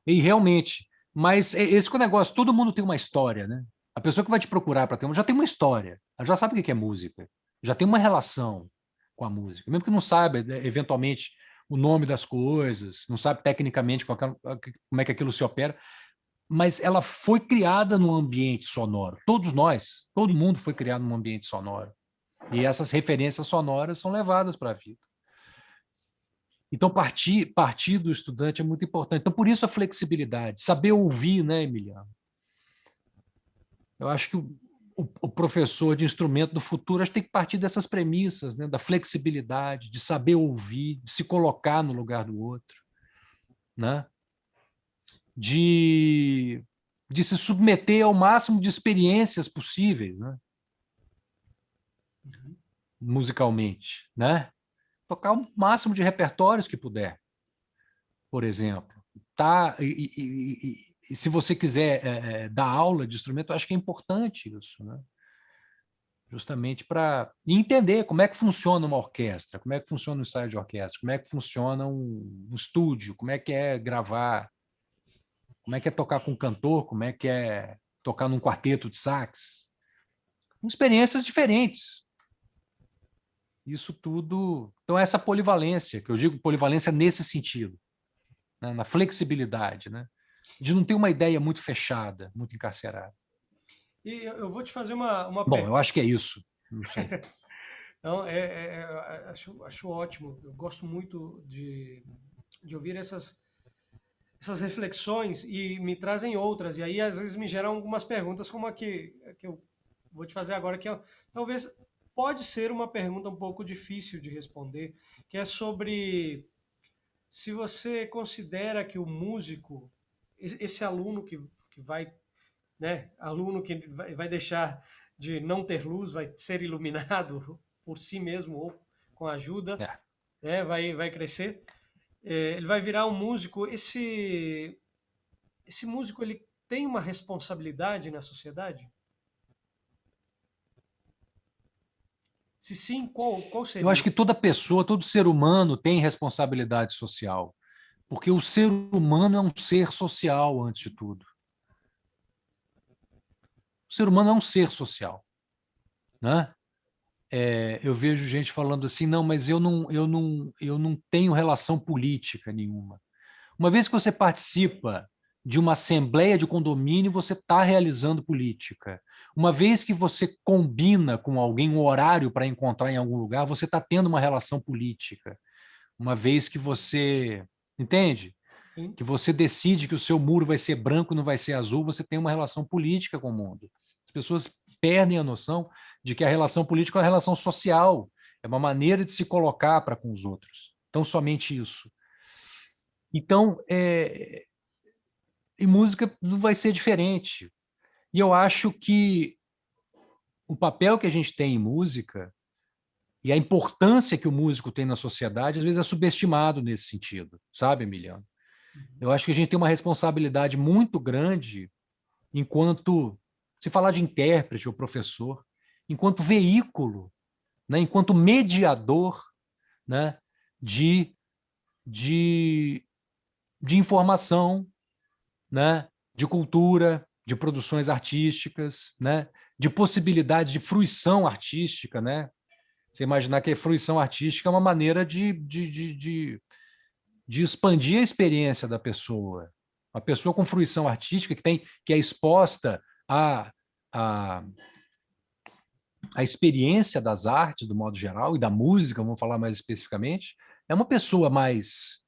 [SPEAKER 2] E realmente, mas esse que é o negócio, todo mundo tem uma história, né? A pessoa que vai te procurar para ter uma, já tem uma história, ela já sabe o que é música, já tem uma relação com a música, mesmo que não saiba, eventualmente, o nome das coisas, não sabe tecnicamente como é que aquilo se opera, mas ela foi criada num ambiente sonoro. Todos nós, todo mundo foi criado num ambiente sonoro. E essas referências sonoras são levadas para a vida. Então, partir do estudante é muito importante. Então, por isso a flexibilidade, saber ouvir, né, Emiliano? Eu acho que o professor de instrumento do futuro acho que tem que partir dessas premissas, né, da flexibilidade, de saber ouvir, de se colocar no lugar do outro, né? de se submeter ao máximo de experiências possíveis, né? Musicalmente, né? Tocar o máximo de repertórios que puder, por exemplo. Tá? E se você quiser dar aula de instrumento, eu acho que é importante isso, né? Justamente para entender como é que funciona uma orquestra, como é que funciona um ensaio de orquestra, como é que funciona um estúdio, como é que é gravar, como é que é tocar com um cantor, como é que é tocar num quarteto de sax. Com experiências diferentes. Isso tudo... Então, essa polivalência, que eu digo polivalência nesse sentido, né? Na flexibilidade, né? De não ter uma ideia muito fechada, muito encarcerada.
[SPEAKER 1] E eu vou te fazer uma
[SPEAKER 2] Bom, eu
[SPEAKER 1] pergunta.
[SPEAKER 2] acho que é isso. Não sei.
[SPEAKER 1] Não, acho ótimo. Eu gosto muito de ouvir essas reflexões e me trazem outras. E aí, às vezes, me geram algumas perguntas, como que eu vou te fazer agora, que talvez pode ser uma pergunta um pouco difícil de responder, que é sobre se você considera que o músico, esse aluno que vai, né, aluno que vai deixar de não ter luz, vai ser iluminado por si mesmo ou com ajuda,
[SPEAKER 2] É.
[SPEAKER 1] né, vai crescer, ele vai virar um músico. Esse músico ele tem uma responsabilidade na sociedade? Se sim, qual
[SPEAKER 2] Eu acho
[SPEAKER 1] seria?
[SPEAKER 2] que toda pessoa, todo ser humano tem responsabilidade social, porque o ser humano é um ser social, antes de tudo. O ser humano é um ser social, né? Eu vejo gente falando assim, não, mas eu não tenho relação política nenhuma. Uma vez que você participa de uma assembleia de condomínio, você está realizando política. Uma vez que você combina com alguém um horário para encontrar em algum lugar, você está tendo uma relação política. Uma vez que você, entende?
[SPEAKER 1] Sim,
[SPEAKER 2] Que você decide que o seu muro vai ser branco, não vai ser azul, você tem uma relação política com o mundo. As pessoas perdem a noção de que a relação política é uma relação social, é uma maneira de se colocar para com os outros. Então, somente isso. Então, e música não vai ser diferente. E eu acho que o papel que a gente tem em música e a importância que o músico tem na sociedade, às vezes é subestimado nesse sentido, sabe, Emiliano? Eu acho que a gente tem uma responsabilidade muito grande enquanto, se falar de intérprete ou professor, enquanto veículo, né, enquanto mediador, né, de, de, de informação, né, de cultura, de produções artísticas, né, de possibilidades de fruição artística, né? Você imaginar que a fruição artística é uma maneira de expandir a experiência da pessoa. Uma pessoa com fruição artística que é exposta a, a experiência das artes, do modo geral, e da música, vamos falar mais especificamente, é uma pessoa mais...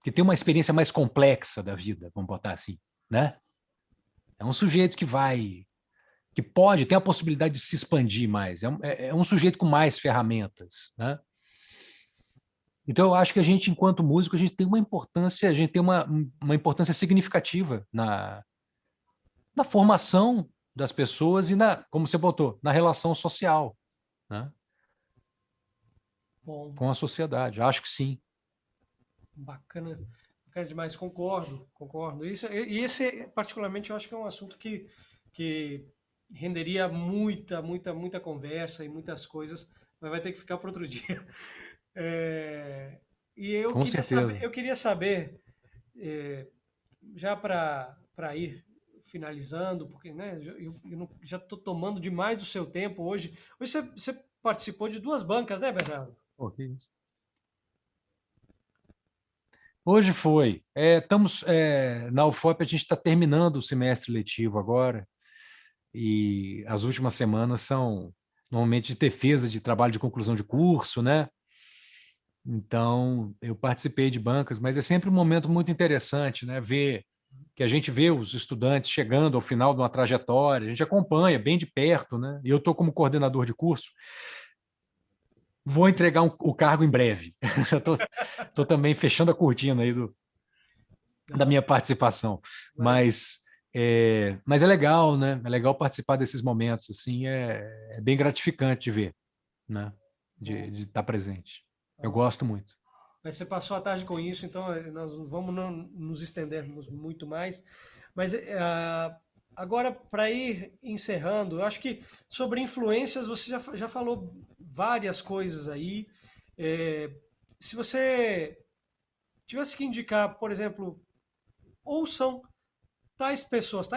[SPEAKER 2] que tem uma experiência mais complexa da vida, vamos botar assim, né? É um sujeito que pode, tem a possibilidade de se expandir mais, é um sujeito com mais ferramentas, né? Então, eu acho que a gente, enquanto músico, a gente tem uma importância, a gente tem uma importância significativa na formação das pessoas e como você botou, na relação social, né,
[SPEAKER 1] bom,
[SPEAKER 2] com a sociedade. Acho que sim.
[SPEAKER 1] bacana, Bacana demais, concordo, concordo. E esse, particularmente, eu acho que é um assunto que renderia muita conversa e muitas coisas, mas vai ter que ficar para outro dia. É, e
[SPEAKER 2] Com certeza.
[SPEAKER 1] eu queria saber, é, já para ir finalizando, porque né, já estou tomando demais do seu tempo hoje. Hoje você participou de duas bancas, né, Bernardo?
[SPEAKER 2] Ok. Hoje foi. Estamos na UFOP, a gente está terminando o semestre letivo agora, e as últimas semanas são normalmente de defesa de trabalho de conclusão de curso, né? Então, eu participei de bancas, mas é sempre um momento muito interessante, né? Ver que a gente vê os estudantes chegando ao final de uma trajetória, a gente acompanha bem de perto, né? E eu estou como coordenador de curso, vou entregar o cargo em breve. Já estou também fechando a cortina aí da
[SPEAKER 1] Não,
[SPEAKER 2] minha participação,
[SPEAKER 1] mas
[SPEAKER 2] mas é legal, né? É legal participar desses momentos, assim, é bem gratificante de ver, né?
[SPEAKER 1] bom,
[SPEAKER 2] De estar presente. Eu
[SPEAKER 1] então,
[SPEAKER 2] gosto muito.
[SPEAKER 1] mas você passou a tarde com isso, então nós vamos não nos estendermos muito mais. Mas agora, para ir encerrando, eu acho que sobre influências você já falou várias coisas aí. É, se você tivesse que indicar, por exemplo, ouçam tais pessoas,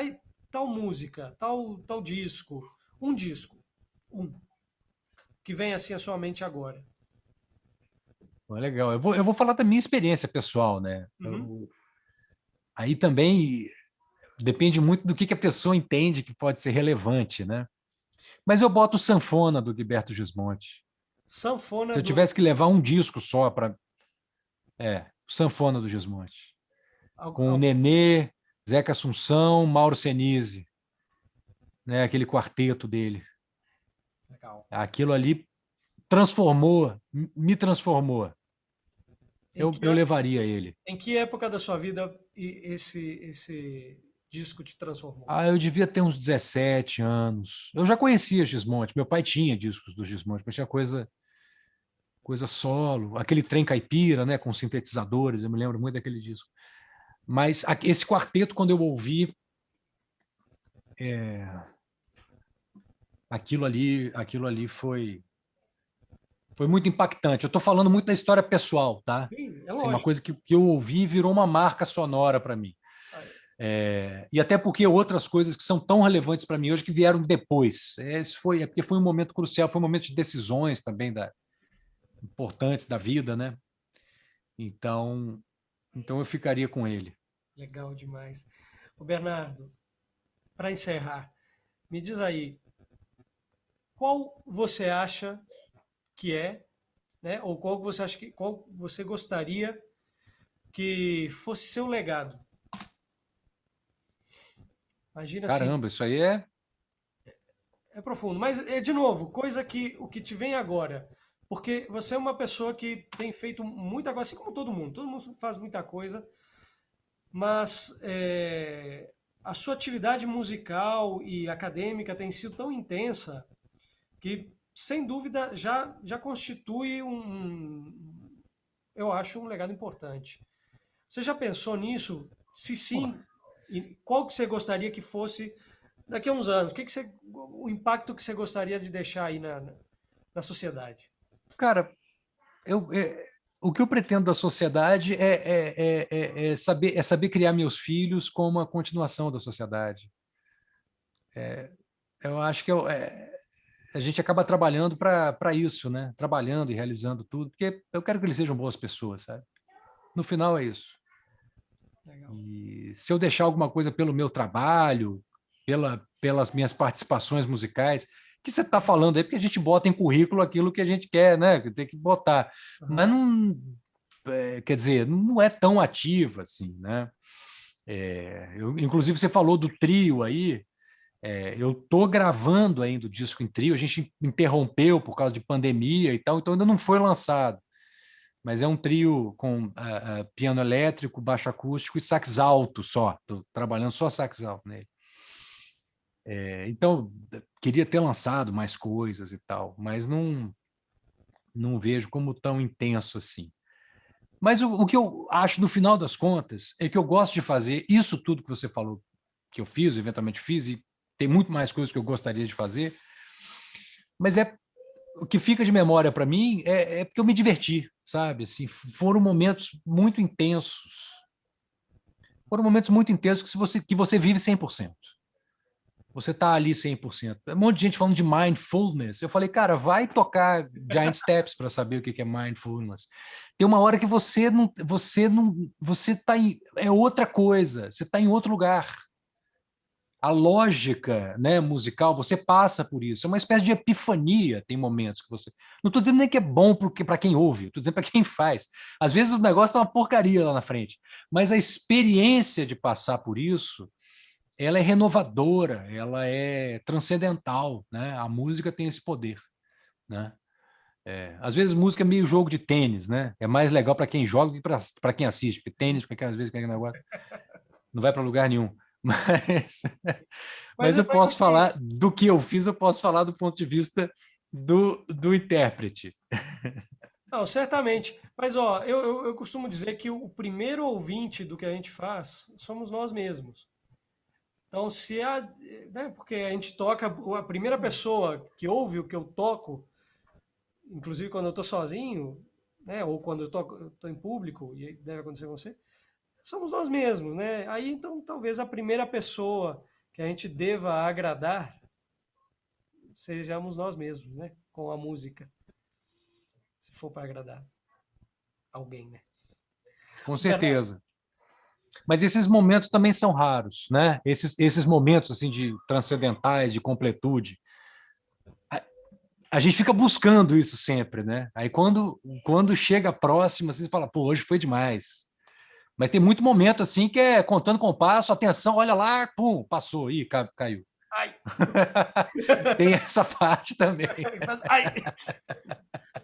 [SPEAKER 1] tal música, tal disco, um disco, um, que vem assim à sua mente agora.
[SPEAKER 2] É legal. Eu vou falar da minha experiência pessoal, né?
[SPEAKER 1] Uhum.
[SPEAKER 2] Aí também depende muito do que a pessoa entende que pode ser relevante, né? Mas eu boto o Sanfona do Gilberto Gismonti.
[SPEAKER 1] Sanfona
[SPEAKER 2] Se eu
[SPEAKER 1] do.
[SPEAKER 2] tivesse que levar um disco só para. O Sanfona do Gismonti.
[SPEAKER 1] al-
[SPEAKER 2] Com o
[SPEAKER 1] al-
[SPEAKER 2] Nenê, Zeca Assunção, Mauro Senise, né? Aquele quarteto dele.
[SPEAKER 1] Legal.
[SPEAKER 2] Aquilo ali transformou, me transformou.
[SPEAKER 1] Em
[SPEAKER 2] Eu,
[SPEAKER 1] que,
[SPEAKER 2] eu
[SPEAKER 1] é-
[SPEAKER 2] levaria ele.
[SPEAKER 1] em que época da sua vida esse disco te transformou?
[SPEAKER 2] Eu devia ter uns 17 anos. Eu já conhecia Gismonti. Meu pai tinha discos do Gismonti, mas tinha coisa solo. Aquele trem caipira, né, com sintetizadores. Eu me lembro muito daquele disco. Mas esse quarteto, quando eu ouvi, é, aquilo ali foi muito impactante. Eu estou falando muito da história pessoal, tá?
[SPEAKER 1] Sim, é
[SPEAKER 2] Assim, uma
[SPEAKER 1] lógico.
[SPEAKER 2] coisa que eu ouvi e virou uma marca sonora para mim. E até porque outras coisas que são tão relevantes para mim hoje que vieram depois. Porque foi um momento crucial, foi um momento de decisões também importantes da vida, né? Então eu ficaria com ele.
[SPEAKER 1] Legal demais. O Bernardo, para encerrar, me diz aí, qual você acha que é, né? Ou qual você gostaria que fosse seu legado? Imagina assim,
[SPEAKER 2] Caramba, isso aí é.
[SPEAKER 1] é profundo, mas é de novo, coisa que o que te vem agora, porque você é uma pessoa que tem feito muita coisa, assim como todo mundo faz muita coisa, mas a sua atividade musical e acadêmica tem sido tão intensa que, sem dúvida, já constitui eu acho, um legado importante. Você já pensou nisso? Se
[SPEAKER 2] Pô,
[SPEAKER 1] sim, qual que você gostaria que fosse daqui a uns anos? O impacto que você gostaria de deixar aí na sociedade?
[SPEAKER 2] cara, o que eu pretendo da sociedade é saber criar meus filhos como uma continuação da sociedade. Eu acho que a gente acaba trabalhando para isso, né? Trabalhando e realizando tudo, porque eu quero que eles sejam boas pessoas, sabe? No final é isso.
[SPEAKER 1] Legal.
[SPEAKER 2] E se eu deixar alguma coisa pelo meu trabalho, pelas minhas participações musicais, que você está falando aí, porque a gente bota em currículo aquilo que a gente quer, né? Que tem que botar. Mas
[SPEAKER 1] Aham.
[SPEAKER 2] não, quer dizer, não é tão ativo assim, né? Inclusive, você falou do trio aí. Eu tô gravando ainda o disco em trio. A gente interrompeu por causa de pandemia e tal, então ainda não foi lançado. Mas é um trio com piano elétrico, baixo acústico e sax alto só. Estou trabalhando só sax alto nele. Então, queria ter lançado mais coisas e tal, mas não vejo como tão intenso assim. Mas o que eu acho, no final das contas, é que eu gosto de fazer isso tudo que você falou, que eu fiz, eventualmente fiz, e tem muito mais coisas que eu gostaria de fazer, mas o que fica de memória para mim é porque eu me diverti, sabe? Assim, foram momentos muito intensos. Foram momentos muito intensos que você vive 100%. Você está ali 100%. Um monte de gente falando de mindfulness. Eu falei, cara, vai tocar Giant Steps para saber o que é mindfulness. Tem uma hora que você está em, é outra coisa, você está em outro lugar. A lógica, né, musical, você passa por isso. É uma espécie de epifania, tem momentos que você. Não estou dizendo nem que é bom para quem ouve, estou dizendo para quem faz. Às vezes o negócio está uma porcaria lá na frente. Mas a experiência de passar por isso, ela é renovadora, ela é transcendental, né? A música tem esse poder, né? Às vezes música é meio jogo de tênis, né? É mais legal para quem joga do que para quem assiste, porque tênis, porque às vezes aquele negócio não vai para lugar nenhum. Mas,
[SPEAKER 1] Mas
[SPEAKER 2] mas
[SPEAKER 1] é
[SPEAKER 2] eu
[SPEAKER 1] para
[SPEAKER 2] posso
[SPEAKER 1] que...
[SPEAKER 2] falar do que eu fiz, eu posso falar do ponto de vista do intérprete.
[SPEAKER 1] Não, certamente. Mas, ó, eu costumo dizer que o primeiro ouvinte do que a gente faz somos nós mesmos. Então, se a, né, porque a gente toca, a primeira pessoa que ouve o que eu toco, inclusive quando eu estou sozinho, né, ou quando eu tô em público, e deve acontecer com você, somos nós mesmos, né? Aí, então, talvez a primeira pessoa que a gente deva agradar sejamos nós mesmos, né? Com a música, se for para agradar alguém, né?
[SPEAKER 2] Com
[SPEAKER 1] Bernardo,
[SPEAKER 2] certeza. Mas esses momentos também são raros, né? Esses momentos assim de transcendentais, de completude. A gente fica buscando isso sempre, né? Aí quando chega próximo, assim, você fala, pô, hoje foi demais. Mas tem muito momento assim que é contando compasso, atenção, olha lá, pum, passou, ih, caiu.
[SPEAKER 1] ai,
[SPEAKER 2] Tem essa parte também.
[SPEAKER 1] ai.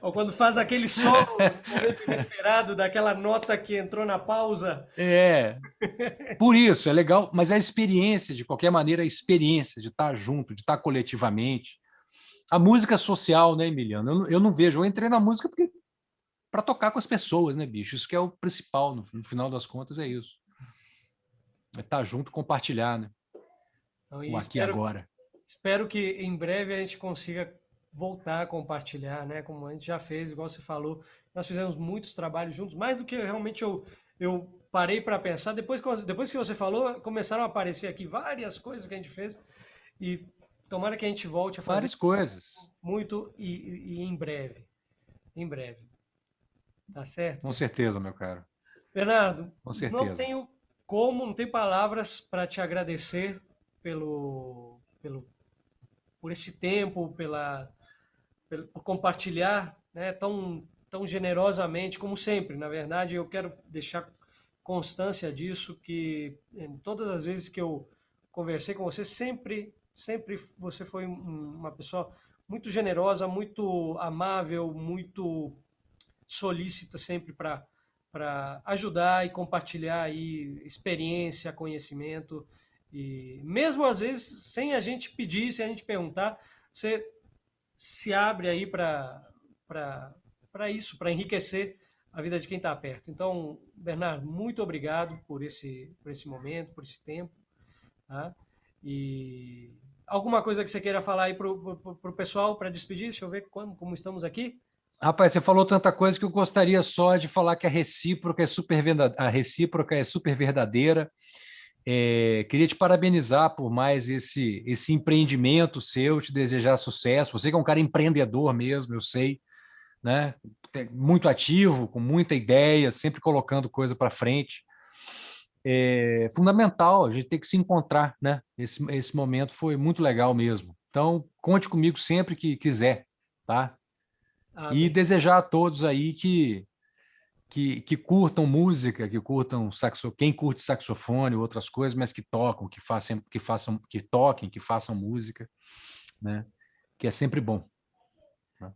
[SPEAKER 1] Ou quando faz aquele solo no momento inesperado, daquela nota que entrou na pausa.
[SPEAKER 2] É, por isso, é legal, mas a experiência, de qualquer maneira, a experiência de estar junto, de estar coletivamente. A música social, né, Emiliano? Eu não vejo, eu entrei na música porque para tocar com as pessoas, né, bicho? Isso que é o principal, no final das contas, é isso. É estar junto, compartilhar, né?
[SPEAKER 1] Então, e
[SPEAKER 2] O aqui e agora.
[SPEAKER 1] espero que em breve a gente consiga voltar a compartilhar, né? Como a gente já fez, igual você falou, nós fizemos muitos trabalhos juntos, mais do que realmente eu parei para pensar. Depois que você falou, começaram a aparecer aqui várias coisas que a gente fez e tomara que a gente volte a fazer
[SPEAKER 2] Várias coisas.
[SPEAKER 1] muito e em breve. Em breve. Tá certo,
[SPEAKER 2] Com
[SPEAKER 1] Bernardo?
[SPEAKER 2] certeza, meu caro.
[SPEAKER 1] Bernardo,
[SPEAKER 2] Com
[SPEAKER 1] não
[SPEAKER 2] certeza.
[SPEAKER 1] tenho como, não tenho palavras para te agradecer por esse tempo, por compartilhar, né, tão generosamente, como sempre. Na verdade, eu quero deixar constância disso, que em todas as vezes que eu conversei com você, sempre você foi uma pessoa muito generosa, muito amável, muito solícita sempre para ajudar e compartilhar aí experiência, conhecimento e mesmo às vezes sem a gente pedir, sem a gente perguntar, você se abre aí para isso, para enriquecer a vida de quem está perto. Então, Bernardo, muito obrigado por esse momento, por esse tempo. Tá? E alguma coisa que você queira falar aí para o pessoal para despedir? Deixa eu ver como estamos aqui.
[SPEAKER 2] Rapaz, você falou tanta coisa que eu gostaria só de falar que a recíproca é super verdadeira. Queria te parabenizar por mais esse empreendimento seu, te desejar sucesso. Você que é um cara empreendedor mesmo, eu sei, né? Muito ativo, com muita ideia, sempre colocando coisa para frente. É fundamental, a gente tem que se encontrar, né? Esse momento foi muito legal mesmo. Então, conte comigo sempre que quiser, tá? E
[SPEAKER 1] Amém.
[SPEAKER 2] desejar a todos aí que curtam música, que curtam quem curte saxofone, outras coisas, mas que tocam, que toquem, que façam música, né? Que é sempre bom. Né?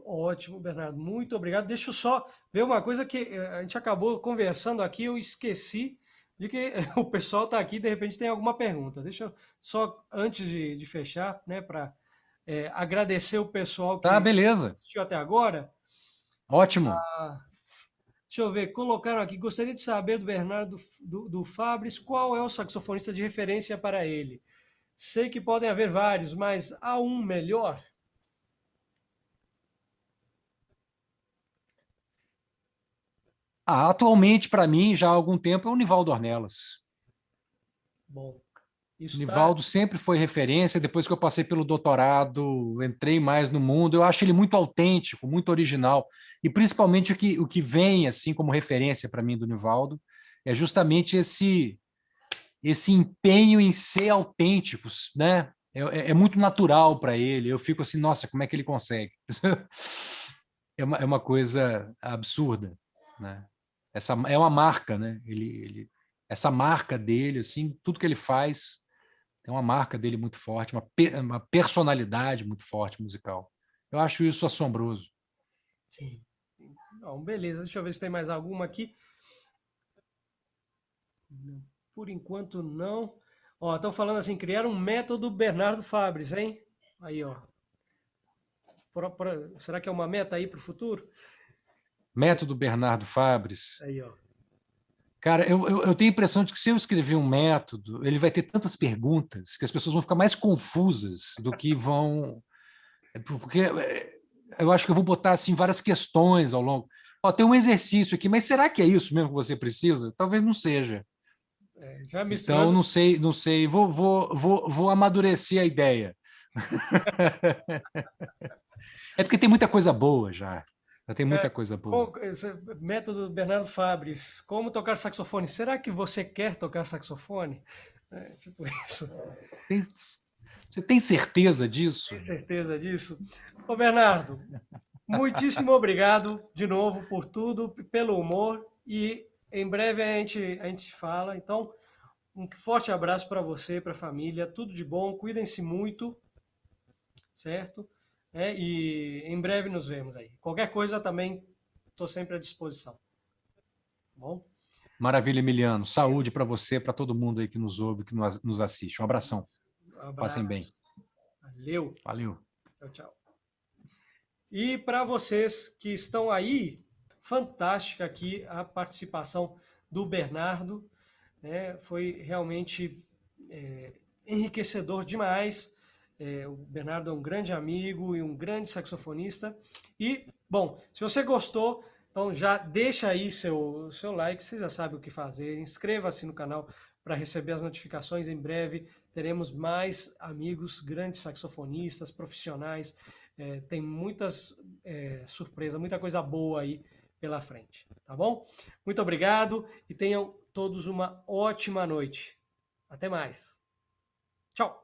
[SPEAKER 1] Ótimo, Bernardo. Muito obrigado. Deixa eu só ver uma coisa que a gente acabou conversando aqui, eu esqueci de que o pessoal está aqui, de repente tem alguma pergunta. Deixa eu só, antes de fechar, né, para agradecer o pessoal
[SPEAKER 2] Tá,
[SPEAKER 1] que
[SPEAKER 2] beleza.
[SPEAKER 1] assistiu até agora.
[SPEAKER 2] Ótimo.
[SPEAKER 1] Deixa eu ver, colocaram aqui, gostaria de saber do Bernardo do Fabris qual é o saxofonista de referência para ele. Sei que podem haver vários, mas há um melhor?
[SPEAKER 2] Atualmente, para mim, já há algum tempo, é o Nivaldo Ornelas.
[SPEAKER 1] Bom,
[SPEAKER 2] O
[SPEAKER 1] isso está...
[SPEAKER 2] Nivaldo sempre foi referência. Depois que eu passei pelo doutorado, entrei mais no mundo. Eu acho ele muito autêntico, muito original. E principalmente o que vem assim como referência para mim do Nivaldo é justamente esse empenho em ser autênticos, né? É muito natural para ele. Eu fico assim, nossa, como é que ele consegue? É uma coisa absurda, né? Essa é uma marca, né? Essa marca dele, assim, tudo que ele faz tem uma marca dele muito forte, uma personalidade muito forte musical. Eu acho isso assombroso.
[SPEAKER 1] Sim. Bom, beleza, deixa eu ver se tem mais alguma aqui. Por enquanto, não. Ó, estão falando assim, criar um método Bernardo Fabris, hein? Aí, ó. Será que é uma meta aí para o futuro?
[SPEAKER 2] Método Bernardo Fabris.
[SPEAKER 1] Aí, ó.
[SPEAKER 2] Cara, eu tenho a impressão de que se eu escrever um método, ele vai ter tantas perguntas que as pessoas vão ficar mais confusas do que vão. Porque eu acho que eu vou botar assim várias questões ao longo. Ó, tem um exercício aqui, mas será que é isso mesmo que você precisa? Talvez não seja.
[SPEAKER 1] Já
[SPEAKER 2] Então,
[SPEAKER 1] misturando.
[SPEAKER 2] não sei, não sei. Vou amadurecer a ideia. É porque tem muita coisa boa já. Já tem muita coisa boa.
[SPEAKER 1] Método Bernardo Fabris. Como tocar saxofone? Será que você quer tocar saxofone? Tipo isso.
[SPEAKER 2] Tem- Você tem certeza disso?
[SPEAKER 1] Tem certeza disso? Ô, Bernardo, muitíssimo obrigado de novo por tudo, pelo humor e em breve a gente se fala. Então, um forte abraço para você, para a família, tudo de bom, cuidem-se muito, certo? E em breve nos vemos aí. Qualquer coisa também estou sempre à disposição. Tá bom?
[SPEAKER 2] Maravilha, Emiliano. Saúde para você, para todo mundo aí que nos ouve, que nos assiste. Um abração.
[SPEAKER 1] Um
[SPEAKER 2] Passem bem.
[SPEAKER 1] abraço. Valeu.
[SPEAKER 2] Valeu.
[SPEAKER 1] Tchau, tchau. E para vocês que estão aí, fantástica aqui a participação do Bernardo, né? Foi realmente enriquecedor demais. O Bernardo é um grande amigo e um grande saxofonista. E, bom, se você gostou, então já deixa aí seu like, você já sabe o que fazer. Inscreva-se no canal para receber as notificações. Em breve teremos mais amigos, grandes saxofonistas, profissionais. Tem muitas surpresas, muita coisa boa aí pela frente, tá bom? Muito obrigado e tenham todos uma ótima noite. Até mais. Tchau!